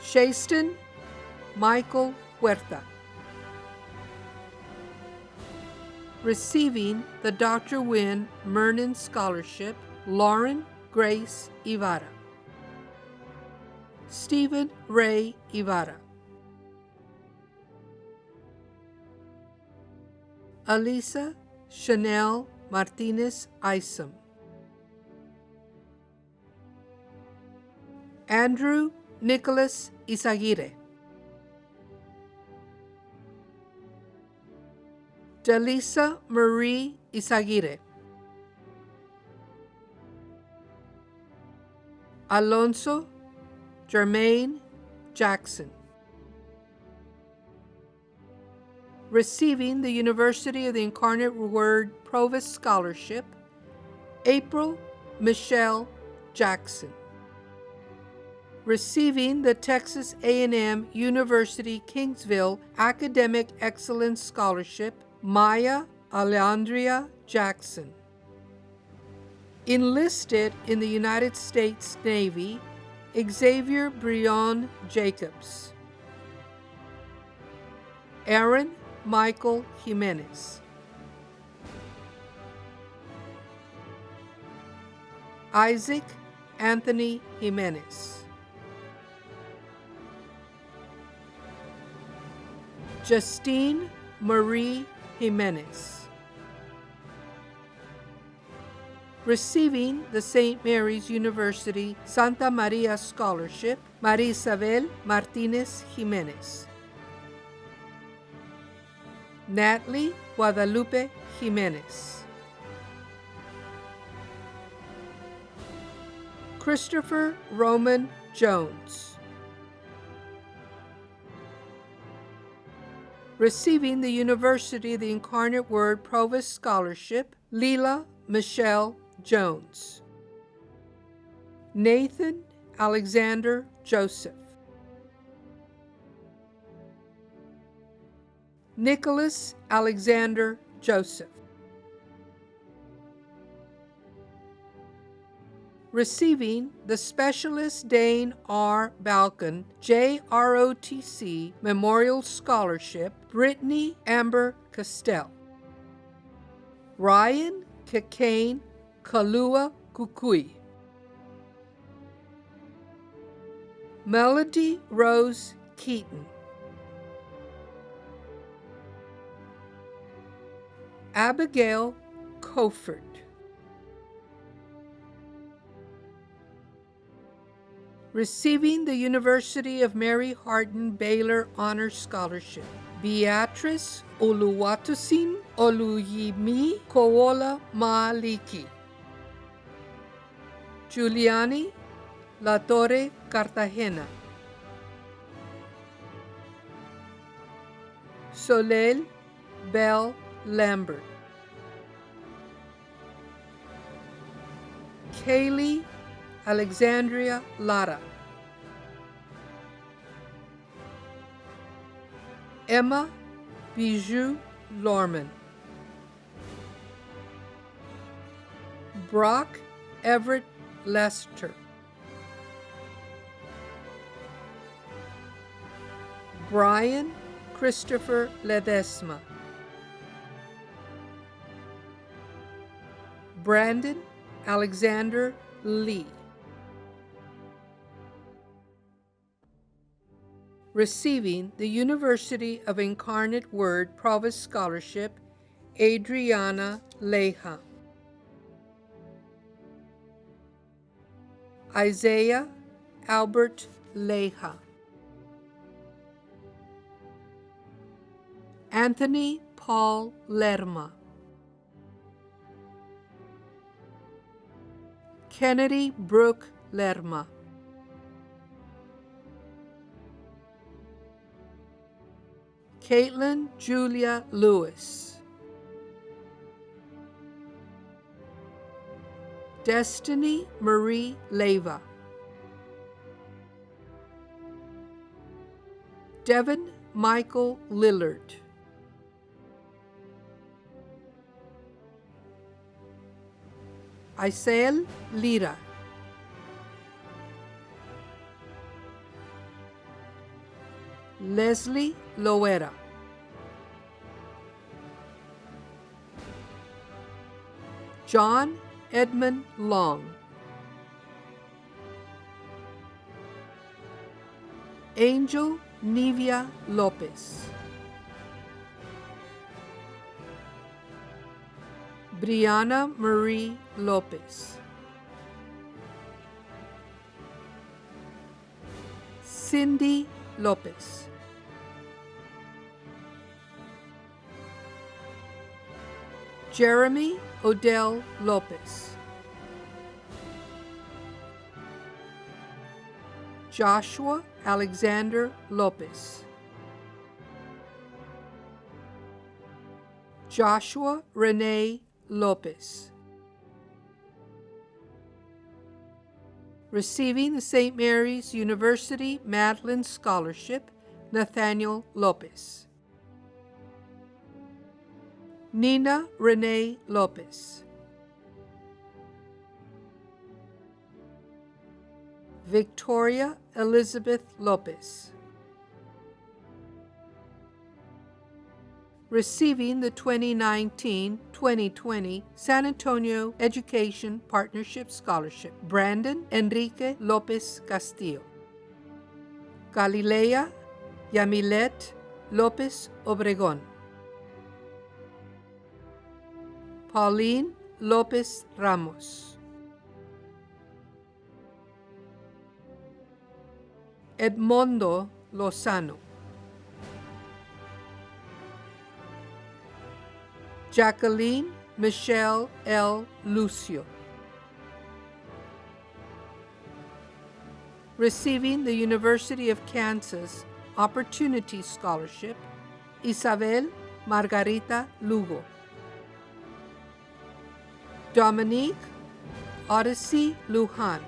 Shayston Michael Huerta. Receiving the Dr. Wynne Mernon Scholarship, Lauren Grace Ibarra. Stephen Ray Ibarra. Alisa Chanel Martinez Isom. Andrew Nicholas Izaguirre. Delisa Marie Izaguirre. Alonso Jermaine Jackson. Receiving the University of the Incarnate Word Provost Scholarship, April Michelle Jackson. Receiving the Texas A&M University Kingsville Academic Excellence Scholarship, Maya Alejandria Jackson. Enlisted in the United States Navy, Xavier Brion Jacobs. Aaron Michael Jimenez. Isaac Anthony Jimenez. Justine Marie Jimenez. Receiving the St. Mary's University Santa Maria Scholarship, María Isabel Martínez Jimenez. Natalie Guadalupe Jimenez. Christopher Roman Jones. Receiving the University of the Incarnate Word Provost Scholarship, Leela Michelle Jones. Nathan Alexander Joseph. Nicholas Alexander Joseph. Receiving the Specialist Dane R. Balkan JROTC Memorial Scholarship, Brittany Amber Castell. Ryan Kikane Kalua Kukui. Melody Rose Keaton. Abigail Kofert. Receiving the University of Mary Hardin Baylor Honor Scholarship, Beatrice Oluwatosin Oluyimi Koola Maliki. Giuliani Latorre Cartagena. Soleil Bell Lambert. Kaylee Alexandria Lara. Emma Bijou Lorman. Brock Everett Lester. Brian Christopher Ledesma. Brandon Alexander Lee. Receiving the University of Incarnate Word Provost Scholarship, Adriana Leja. Isaiah Albert Leja. Anthony Paul Lerma. Kennedy Brooke Lerma. Caitlin Julia Lewis. Destiny Marie Leva. Devin Michael Lillard. Isael Lira. Leslie Loera. John Edmund Long. Angel Nivia Lopez, Brianna Marie Lopez, Cindy Lopez, Jeremy Odell Lopez, Joshua Alexander Lopez, Joshua Renee Lopez. Receiving the St. Mary's University Madeline Scholarship, Nathaniel Lopez. Nina Renee Lopez. Victoria Elizabeth Lopez. Receiving the 2019-2020 San Antonio Education Partnership Scholarship, Brandon Enrique Lopez Castillo. Galilea Yamilet Lopez Obregón. Pauline Lopez Ramos. Edmondo Lozano. Jacqueline Michelle L. Lucio. Receiving the University of Kansas Opportunity Scholarship, Isabel Margarita Lugo. Dominique Odyssey Lujan.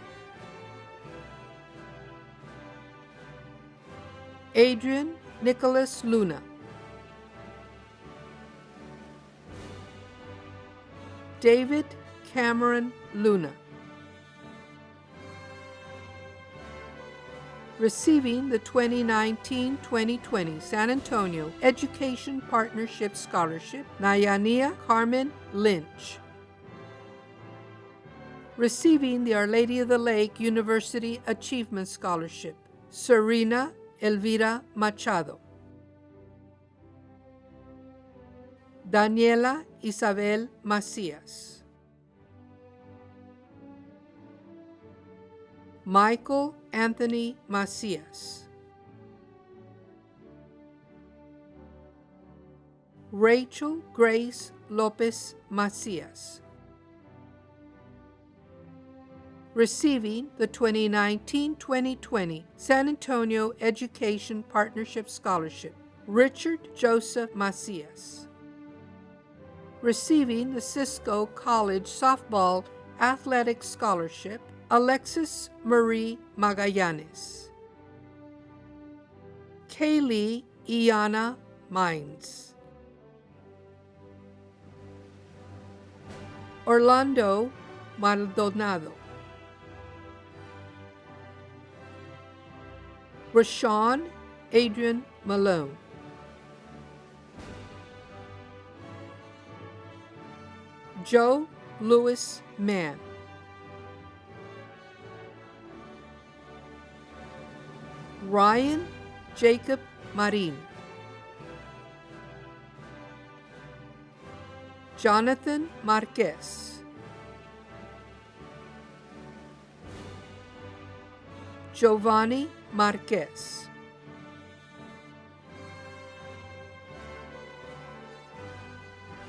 Adrian Nicholas Luna. David Cameron Luna. Receiving the 2019-2020 San Antonio Education Partnership Scholarship, Nayania Carmen Lynch. Receiving the Our Lady of the Lake University Achievement Scholarship, Serena Elvira Machado. Daniela Isabel Macías. Michael Anthony Macías. Rachel Grace Lopez Macías. Receiving the 2019-2020 San Antonio Education Partnership Scholarship, Richard Joseph Macías. Receiving the Cisco College Softball Athletic Scholarship, Alexis Marie Magallanes. Kaylee Iana Mines. Orlando Maldonado. Rashawn Adrian Malone. Joe Louis Mann. Ryan Jacob Marin. Jonathan Marquez. Giovanni Marquez.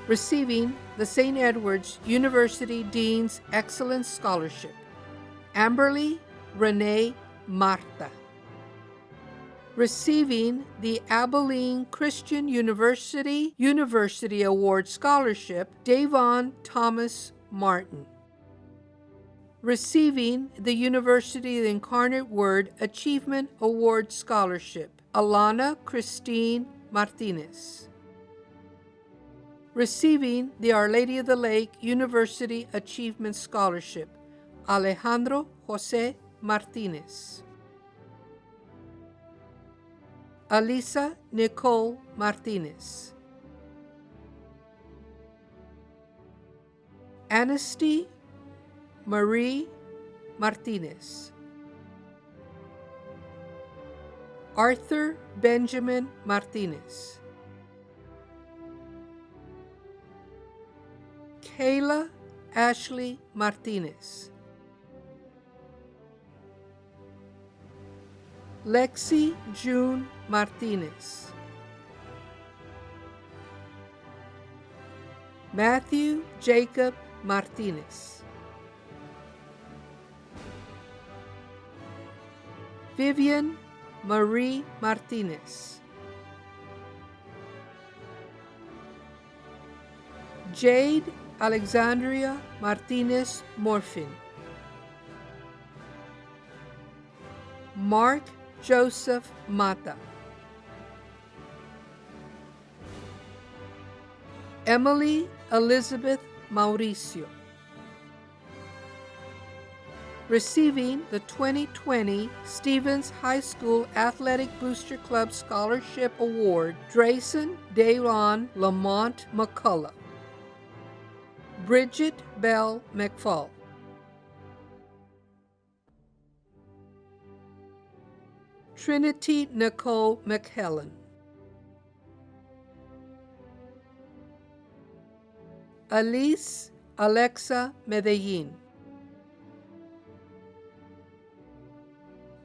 Receiving the St. Edward's University Dean's Excellence Scholarship, Amberly Renee Marta. Receiving the Abilene Christian University Award Scholarship, Davon Thomas Martin. Receiving the University of the Incarnate Word Achievement Award Scholarship, Alana Christine Martinez. Receiving the Our Lady of the Lake University Achievement Scholarship, Alejandro Jose Martinez. Alisa Nicole Martinez. Anasty Marie Martinez. Arthur Benjamin Martinez, Kayla Ashley Martinez, Lexi June Martinez, Matthew Jacob Martinez, Vivian Marie Martinez, Jade Alexandria Martinez Morfin, Mark Joseph Mata, Emily Elizabeth Mauricio. Receiving the 2020 Stevens High School Athletic Booster Club Scholarship Award, Drayson Daylon Lamont McCullough, Bridget Bell McFall, Trinity Nicole McHellen, Alice Alexa Medellin,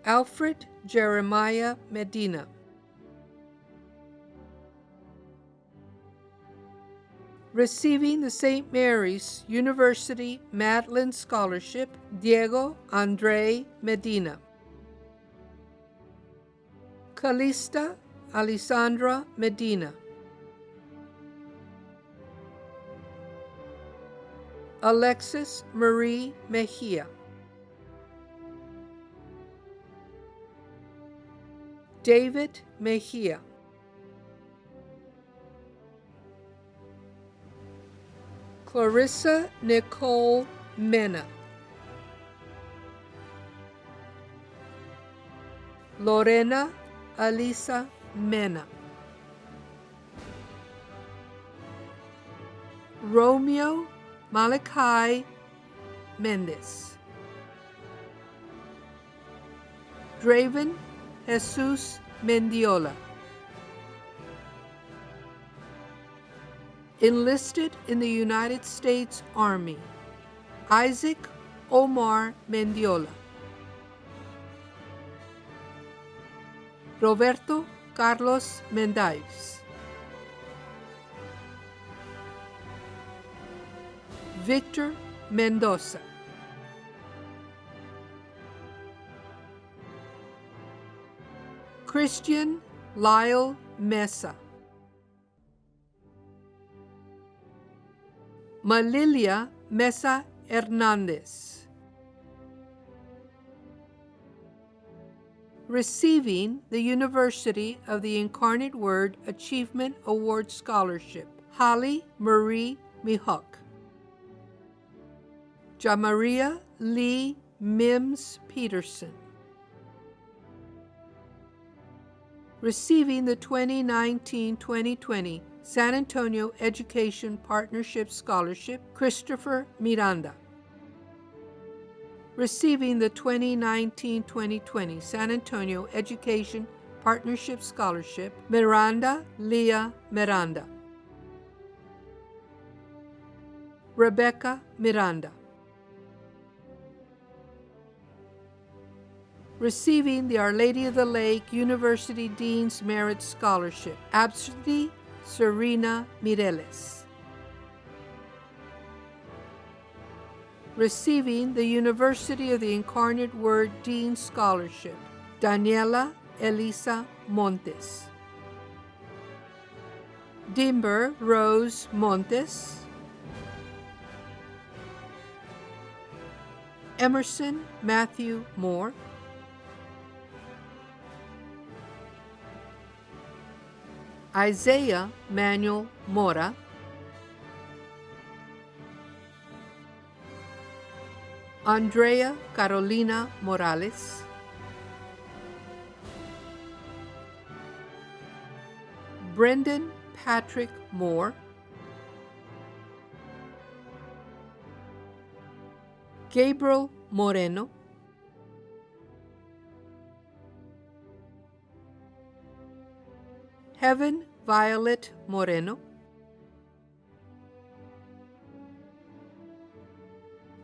Alfred Jeremiah Medina, receiving the St. Mary's University Madeline Scholarship, Diego Andre Medina, Calista Alessandra Medina, Alexis Marie Mejia, David Mejia, Clarissa Nicole Mena, Lorena Alisa Mena, Romeo Malachi Mendez, Draven Jesus Mendiola, enlisted in the United States Army, Isaac Omar Mendiola, Roberto Carlos Mendaves, Victor Mendoza, Christian Lyle Mesa, Malilia Mesa Hernandez, receiving the University of the Incarnate Word Achievement Award Scholarship, Holly Marie Mihawk, Jamaria Lee Mims Peterson, receiving the 2019-2020 San Antonio Education Partnership Scholarship, Christopher Miranda, receiving the 2019-2020 San Antonio Education Partnership Scholarship, Miranda Leah Miranda, Rebecca Miranda, receiving the Our Lady of the Lake University Dean's Merit Scholarship, Absidy Serena Mireles, receiving the University of the Incarnate Word Dean Scholarship, Daniela Elisa Montes, Dimber Rose Montes, Emerson Matthew Moore, Isaiah Manuel Mora, Andrea Carolina Morales, Brendan Patrick Moore, Gabriel Moreno, Heaven Violet Moreno,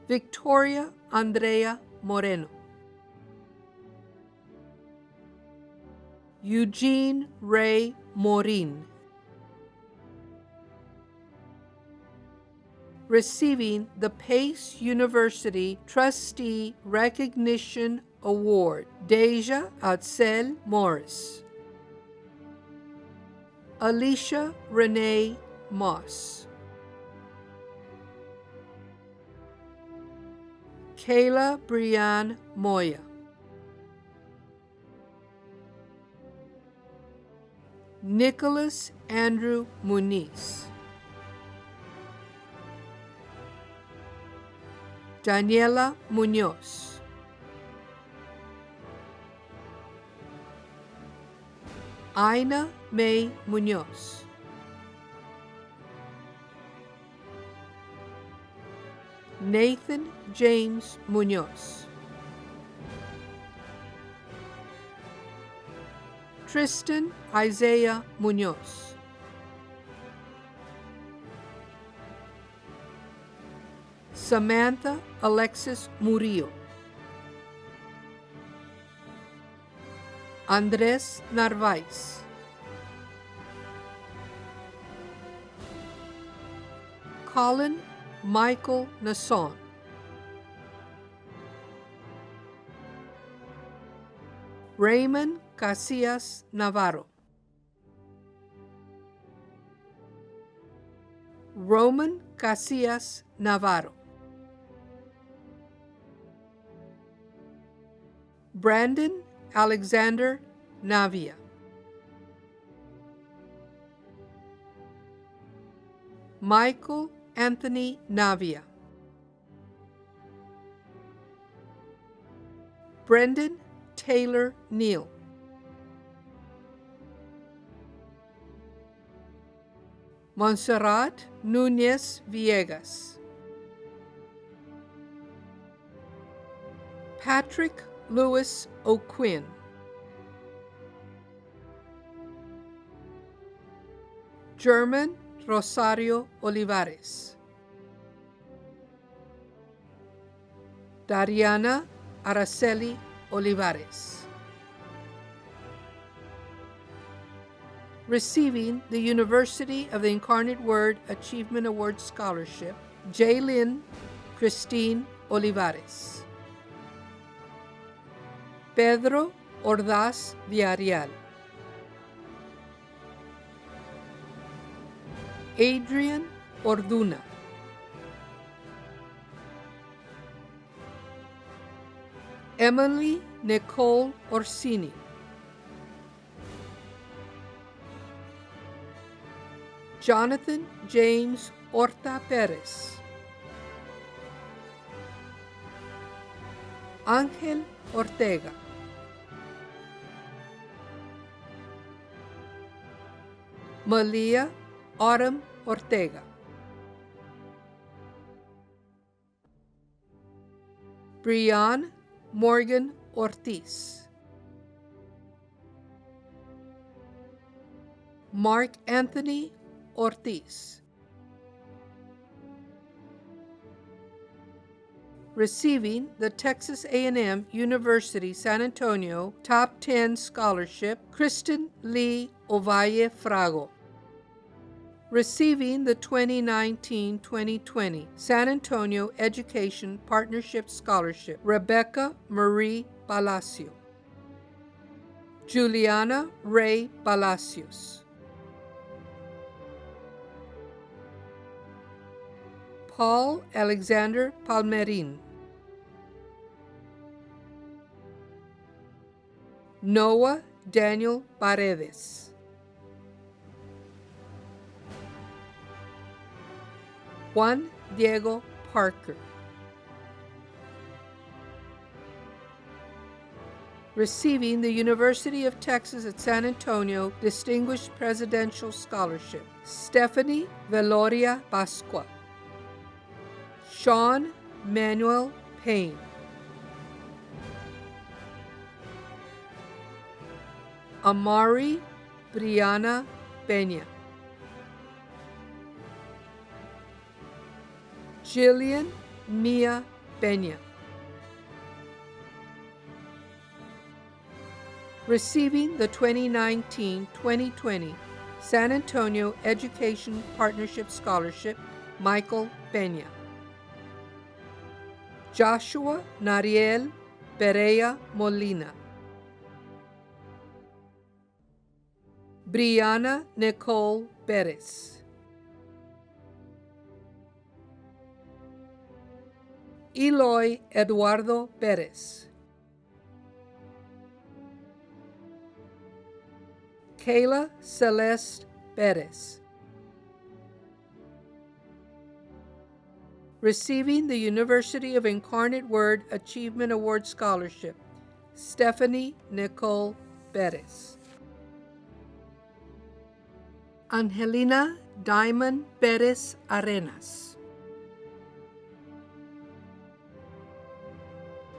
Victoria Andrea Moreno, Eugene Ray Morin, receiving the Pace University Trustee Recognition Award, Deja Atzel Morris, Alicia Renee Moss, Kayla Brianne Moya, Nicholas Andrew Muniz, Daniela Munoz, Ina May Munoz, Nathan James Munoz, Tristan Isaiah Munoz, Samantha Alexis Murillo, Andres Narvaez, Colin Michael Nasson, Raymond Casillas Navarro, Roman Casillas Navarro, Brandon Alexander Navia, Michael Anthony Navia, Brendan Taylor Neal, Montserrat Núñez Villegas, Patrick Lewis O'Quinn, German Rosario Olivares, Dariana Araceli Olivares, receiving the University of the Incarnate Word Achievement Award Scholarship, Jaylyn Christine Olivares, Pedro Ordaz Villarreal, Adrian Orduna, Emily Nicole Orsini, Jonathan James Horta Perez, Ángel Ortega, Malia Autumn Ortega, Brian Morgan Ortiz, Mark Anthony Ortiz, receiving the Texas A&M University San Antonio Top 10 Scholarship, Kristen Lee Ovalle Frago, receiving the 2019-2020 San Antonio Education Partnership Scholarship, Rebecca Marie Palacio, Juliana Ray Palacios, Paul Alexander Palmerin, Noah Daniel Paredes, Juan Diego Parker, receiving the University of Texas at San Antonio Distinguished Presidential Scholarship, Stephanie Veloria Pascua, Sean Manuel Payne, Amari Brianna Peña. Jillian Mia Peña. Receiving the 2019-2020 San Antonio Education Partnership Scholarship, Michael Peña. Joshua Nariel Perea Molina. Brianna Nicole Perez. Eloy Eduardo Perez. Kayla Celeste Perez. Receiving the University of Incarnate Word Achievement Award Scholarship, Stephanie Nicole Perez. Angelina Diamond Perez Arenas.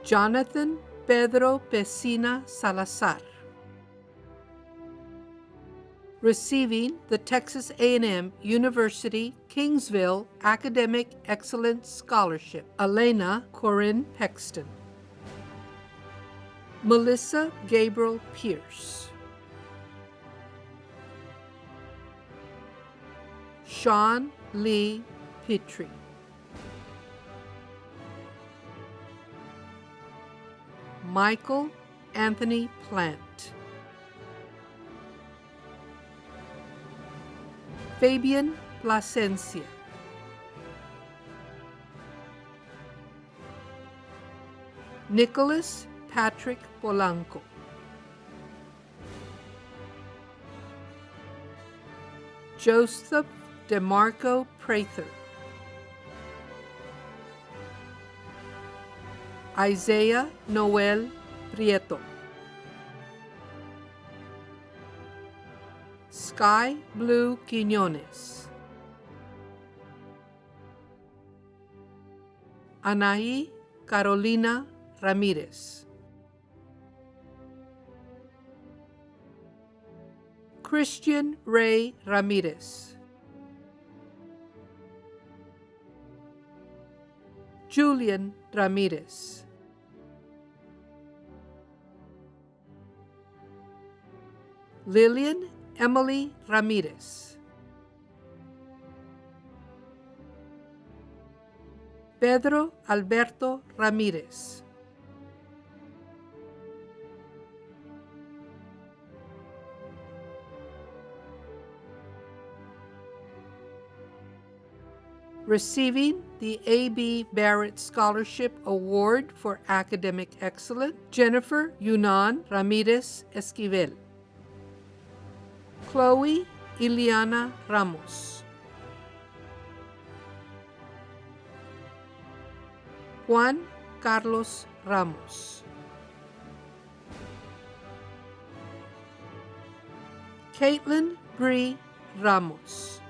Jonathan Pedro Pesina Salazar. Receiving the Texas A&M University Kingsville Academic Excellence Scholarship, Elena Corinne Pexton. Melissa Gabriel Pierce. Sean Lee Petrie. Michael Anthony Plant. Fabian Plasencia. Nicholas Patrick Polanco. Joseph DeMarco Prather. Isaiah Noel Prieto. Sky Blue Quiñones. Anaí Carolina Ramírez. Christian Ray Ramírez. Julian Ramírez. Lillian Emily Ramírez. Pedro Alberto Ramírez. Receiving the A.B. Barrett Scholarship Award for Academic Excellence, Jennifer Yunan Ramírez Esquivel. Chloe Ileana Ramos. Juan Carlos Ramos. Caitlin Bree Ramos.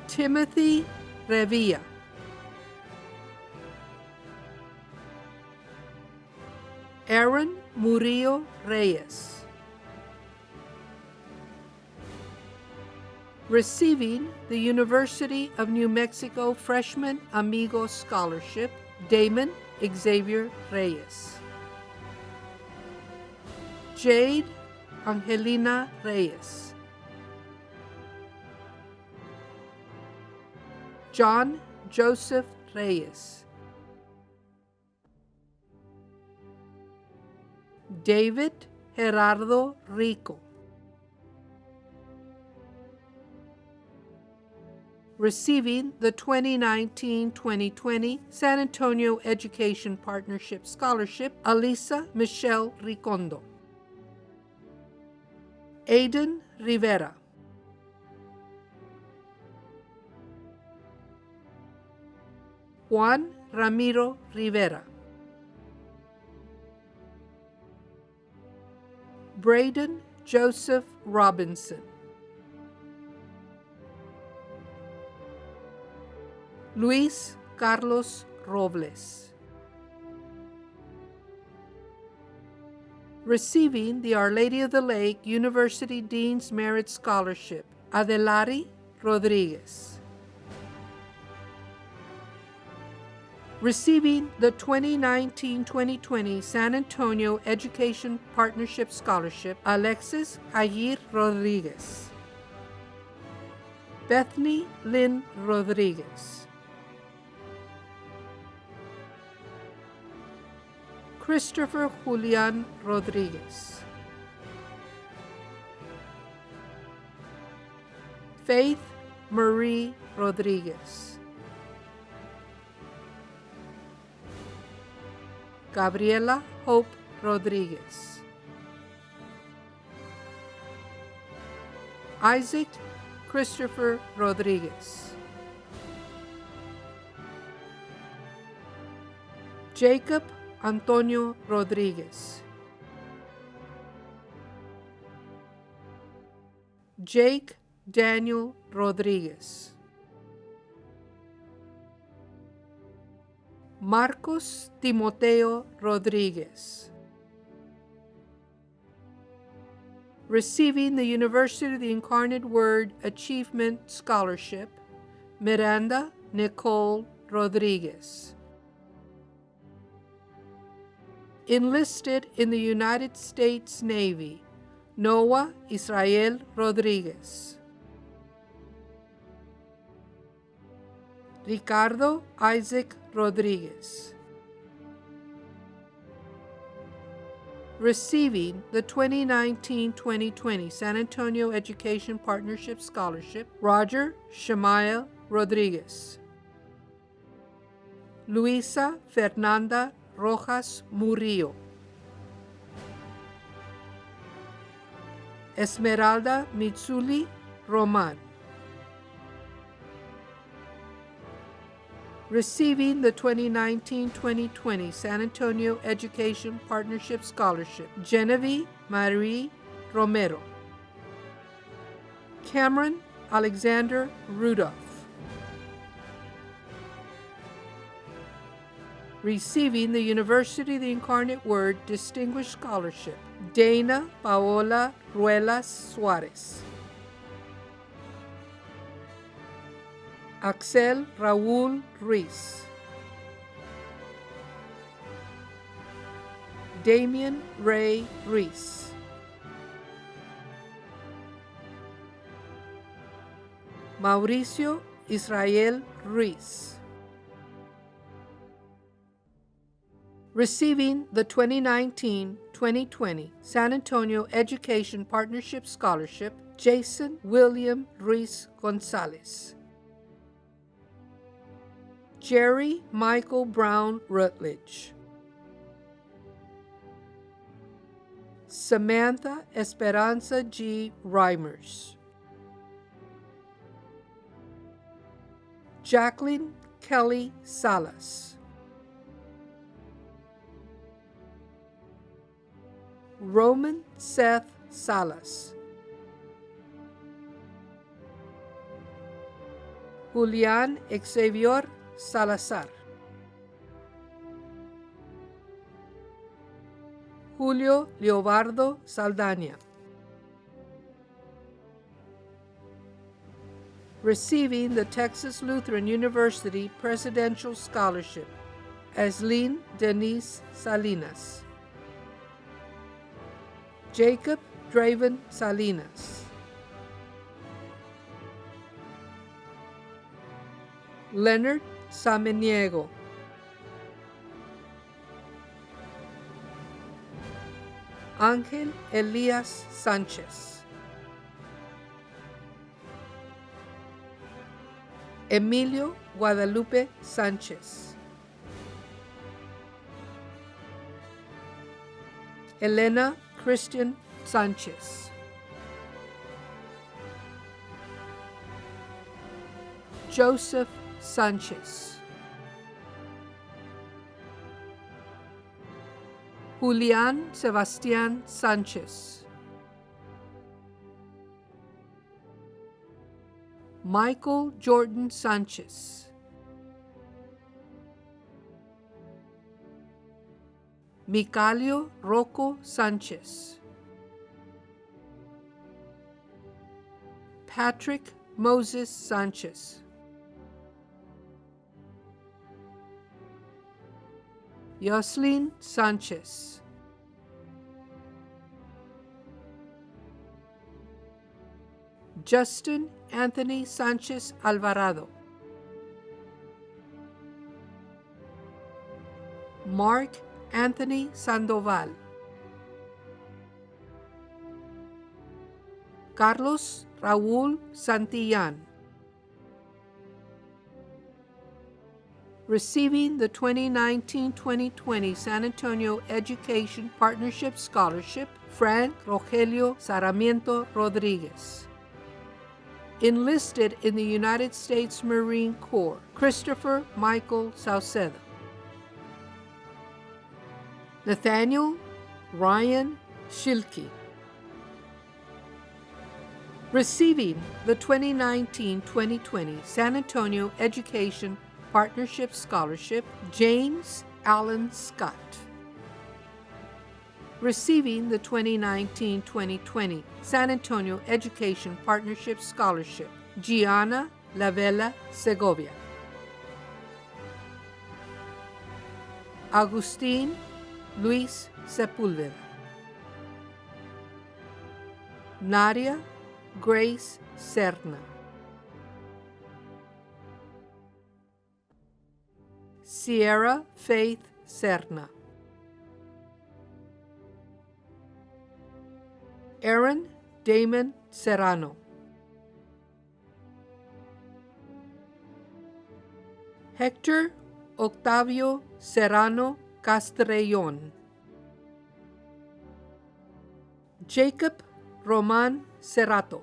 Timothy Revilla. Aaron Murillo Reyes. Receiving the University of New Mexico Freshman Amigos Scholarship, Damon Xavier Reyes. Jade Angelina Reyes. John Joseph Reyes. David Gerardo Rico. Receiving the 2019-2020 San Antonio Education Partnership Scholarship, Alisa Michelle Ricondo. Aiden Rivera. Juan Ramiro Rivera. Braden Joseph Robinson. Luis Carlos Robles. Receiving the Our Lady of the Lake University Dean's Merit Scholarship, Adelari Rodriguez. Receiving the 2019-2020 San Antonio Education Partnership Scholarship, Alexis Jair Rodriguez. Bethany Lynn Rodriguez. Christopher Julian Rodriguez. Faith Marie Rodriguez. Gabriela Hope Rodriguez. Isaac Christopher Rodriguez. Jacob Antonio Rodriguez. Jake Daniel Rodriguez. Marcos Timoteo Rodriguez. Receiving the University of the Incarnate Word Achievement Scholarship, Miranda Nicole Rodriguez. Enlisted in the United States Navy, Noah Israel Rodriguez. Ricardo Isaac Rodriguez. Receiving the 2019-2020 San Antonio Education Partnership Scholarship, Roger Shemaiah Rodriguez. Luisa Fernanda Rojas Murillo. Esmeralda Mitsuli Roman. Receiving the 2019-2020 San Antonio Education Partnership Scholarship, Genevieve Marie Romero. Cameron Alexander Rudolph. Receiving the University of the Incarnate Word Distinguished Scholarship, Dana Paola Ruelas Suarez. Axel Raúl Ruiz. Damian Ray Ruiz. Mauricio Israel Ruiz. Receiving the 2019-2020 San Antonio Education Partnership Scholarship, Jason William Ruiz Gonzalez. Jerry Michael Brown Rutledge. Samantha Esperanza G. Reimers. Jacqueline Kelly Salas. Roman Seth Salas. Julián Xavier Salazar. Julio Leobardo Saldaña. Receiving the Texas Lutheran University Presidential Scholarship, Aislinn Denise Salinas. Jacob Draven Salinas. Leonard Samaniego. Ángel Elías Sánchez. Emilio Guadalupe Sánchez. Elena Christian Sánchez. Joseph Sánchez. Julián Sebastián Sánchez. Michael Jordan Sánchez. Micalio Rocco Sanchez, Patrick Moses Sanchez, Yoslin Sanchez, Justin Anthony Sanchez Alvarado, Mark Anthony Sandoval, Carlos Raúl Santillan. Receiving the 2019-2020 San Antonio Education Partnership Scholarship, Frank Rogelio Sarmiento Rodriguez. Enlisted in the United States Marine Corps, Christopher Michael Sauceda. Nathaniel Ryan Schilke. Receiving the 2019-2020 San Antonio Education Partnership Scholarship, James Allen Scott. Receiving the 2019-2020 San Antonio Education Partnership Scholarship, Gianna Lavella Segovia. Agustín Luis Sepúlveda. Nadia Grace Serna. Sierra Faith Serna. Aaron Damon Serrano. Hector Octavio Serrano Castrellón. Jacob Roman Cerrato.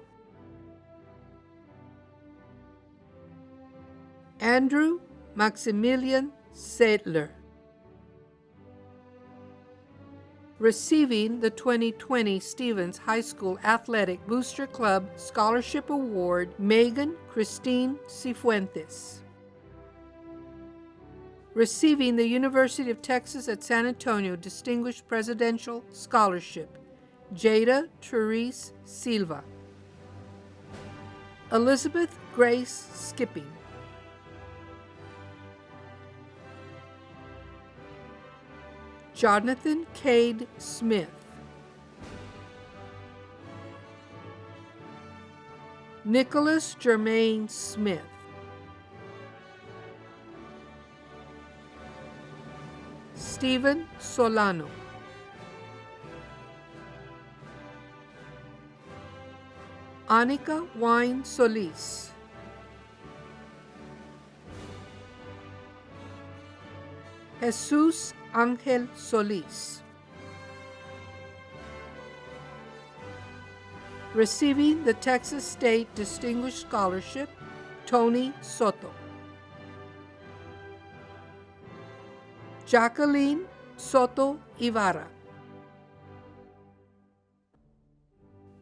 Andrew Maximilian Sedler. Receiving the 2020 Stevens High School Athletic Booster Club Scholarship Award, Megan Christine Cifuentes. Receiving the University of Texas at San Antonio Distinguished Presidential Scholarship, Jada Therese Silva. Elizabeth Grace Skipping. Jonathan Cade Smith. Nicholas Germain Smith. Stephen Solano. Anika Wine Solis. Jesus Ángel Solis. Receiving the Texas State Distinguished Scholarship, Tony Soto. Jacqueline Soto Ibarra.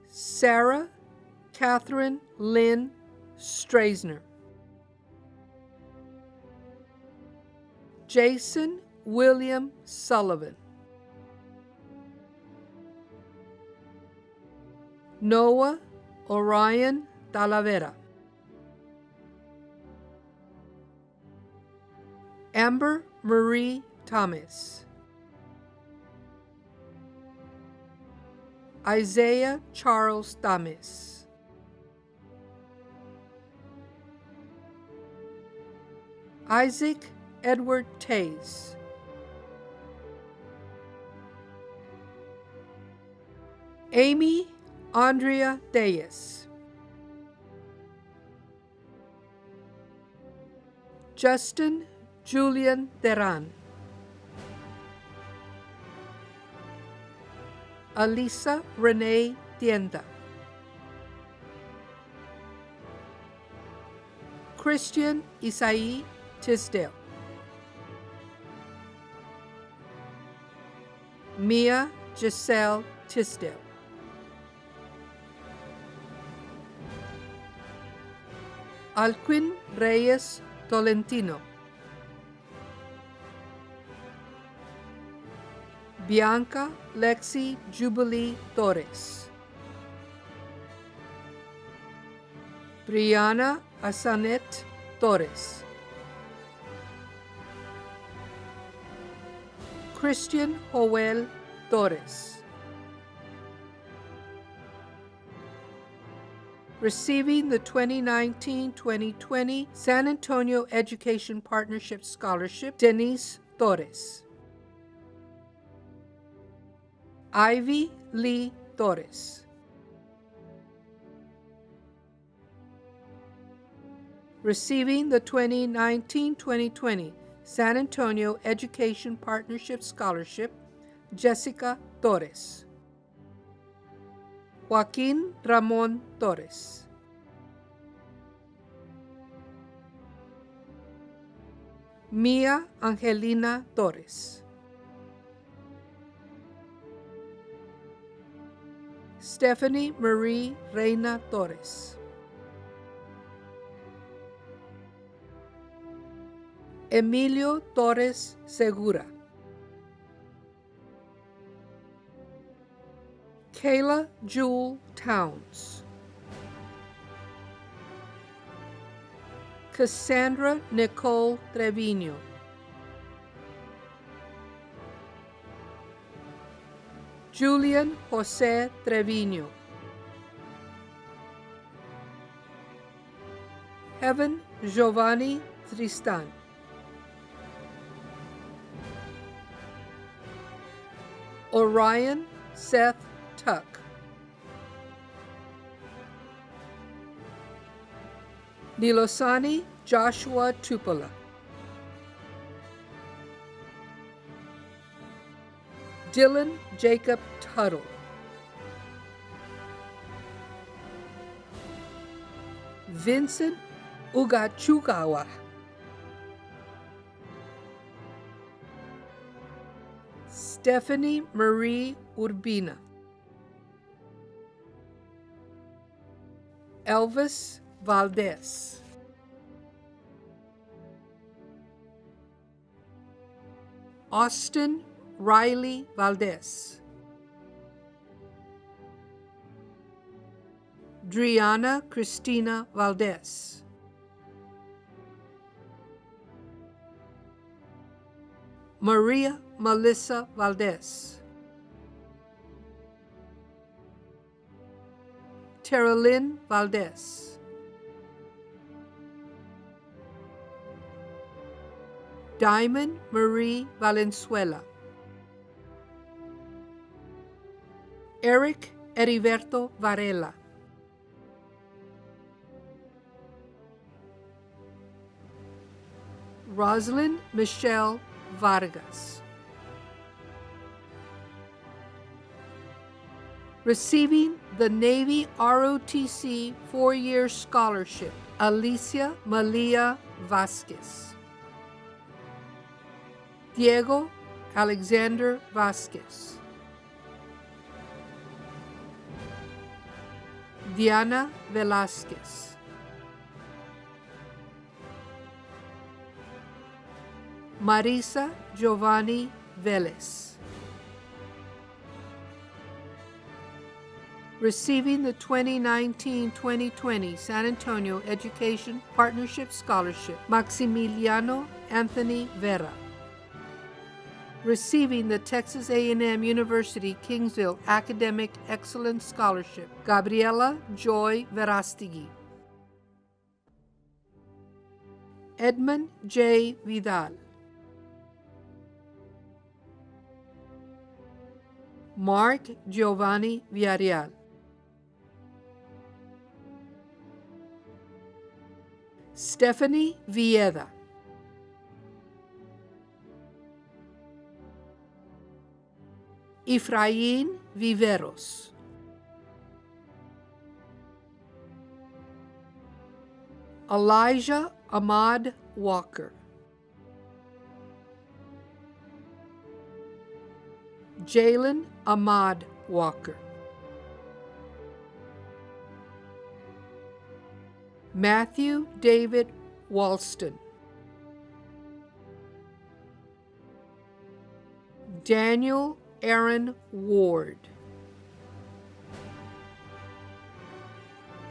Sarah Catherine Lynn Straisner. Jason William Sullivan. Noah Orion Talavera. Amber Marie Thomas. Isaiah Charles Thomas. Isaac Edward Tays. Amy Andrea Deyes. Justin Julian Terran. Alisa Renee Tienda. Christian Isai Tisdale. Mia Giselle Tisdale. Alquin Reyes Tolentino. Bianca Lexi Jubilee Torres, Brianna Asanet Torres, Christian Joel Torres. Receiving the 2019-2020 San Antonio Education Partnership Scholarship, Denise Torres. Ivy Lee Torres. Receiving the 2019-2020 San Antonio Education Partnership Scholarship, Jessica Torres. Joaquin Ramon Torres. Mia Angelina Torres. Stephanie Marie Reina Torres. Emilio Torres Segura. Kayla Jewel Towns. Cassandra Nicole Trevino. Julian Jose Trevino. Heaven Giovanni Tristan. Orion Seth Tuck. Nilosani Joshua Tupola. Dylan Jacob Tuttle. Vincent Ugachugawa. Stephanie Marie Urbina. Elvis Valdez. Austin Riley Valdez. Driana Christina Valdez. Maria Melissa Valdez. Teralyn Valdez. Diamond Marie Valenzuela. Eric Heriberto Varela. Rosalind Michelle Vargas. Receiving the Navy ROTC 4-year scholarship, Alicia Malia Vasquez. Diego Alexander Vasquez. Diana Velázquez. Marisa Giovanni Vélez. Receiving the 2019-2020 San Antonio Education Partnership Scholarship, Maximiliano Anthony Vera. Receiving the Texas A&M University Kingsville Academic Excellence Scholarship, Gabriela Joy Verastegui. Edmund J. Vidal. Mark Giovanni Villarreal. Stephanie Vieda. Efraín Viveros. Elijah Ahmad Walker. Jalen Ahmad Walker. Matthew David Walston. Daniel Aaron Ward.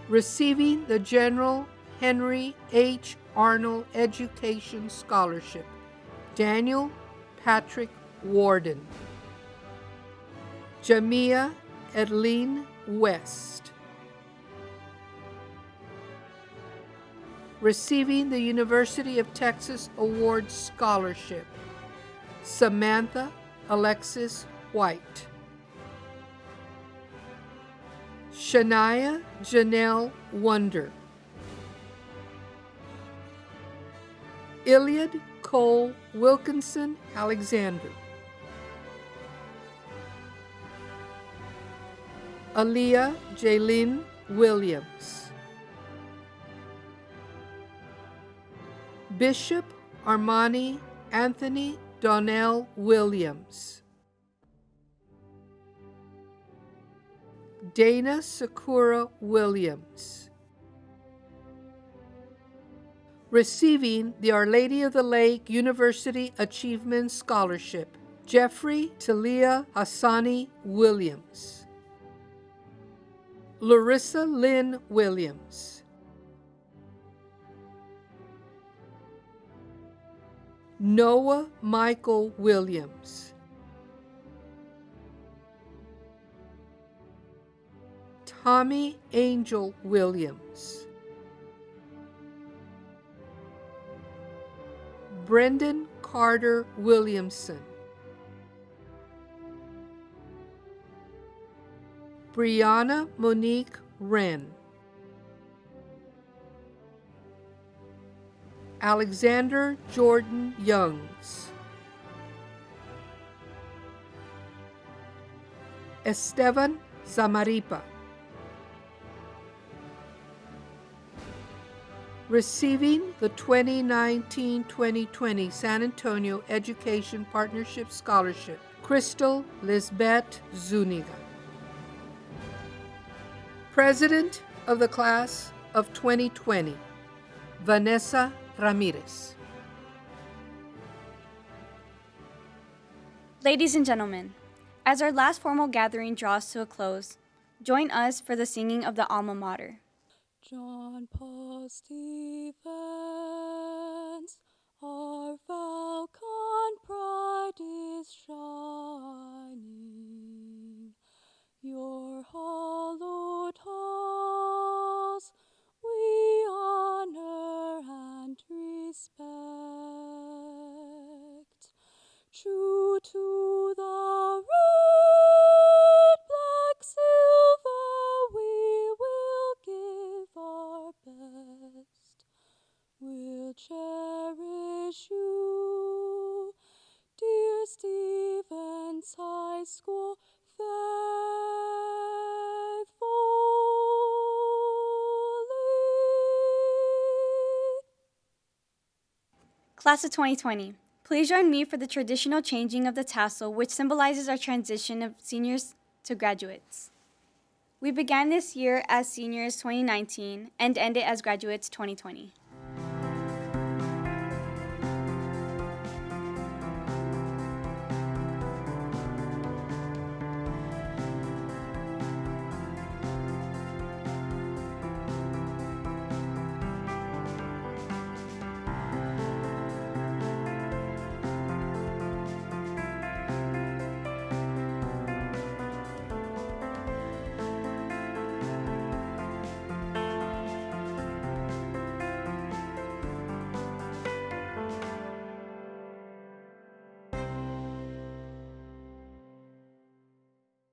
Receiving the General Henry H. Arnold Education Scholarship, Daniel Patrick Warden. Jamia Edleen West. Receiving the University of Texas Award Scholarship, Samantha Alexis White. Shania Janelle Wonder. Iliad Cole Wilkinson Alexander. Aaliyah Jaylin Williams. Bishop Armani Anthony Donnell Williams. Dana Sakura Williams. Receiving the Our Lady of the Lake University Achievement Scholarship, Jeffrey Talia Hassani Williams. Larissa Lynn Williams. Noah Michael Williams. Tommy Angel Williams. Brendan Carter Williamson. Brianna Monique Wren. Alexander Jordan Youngs. Esteban Zamaripa. Receiving the 2019-2020 San Antonio Education Partnership Scholarship, Crystal Lisbeth Zuniga. President of the Class of 2020, Vanessa Ramirez. Ladies and gentlemen, as our last formal gathering draws to a close, join us for the singing of the Alma Mater. John Paul Stevens, our falcon pride is shining. Your hallowed halls we honor and respect. True to the red, black, silver, we will give our best. We'll cherish you, dear Stevens High School, faithfully. Class of 2020, please join me for the traditional changing of the tassel, which symbolizes our transition of seniors to graduates. We began this year as seniors 2019 and ended as graduates 2020.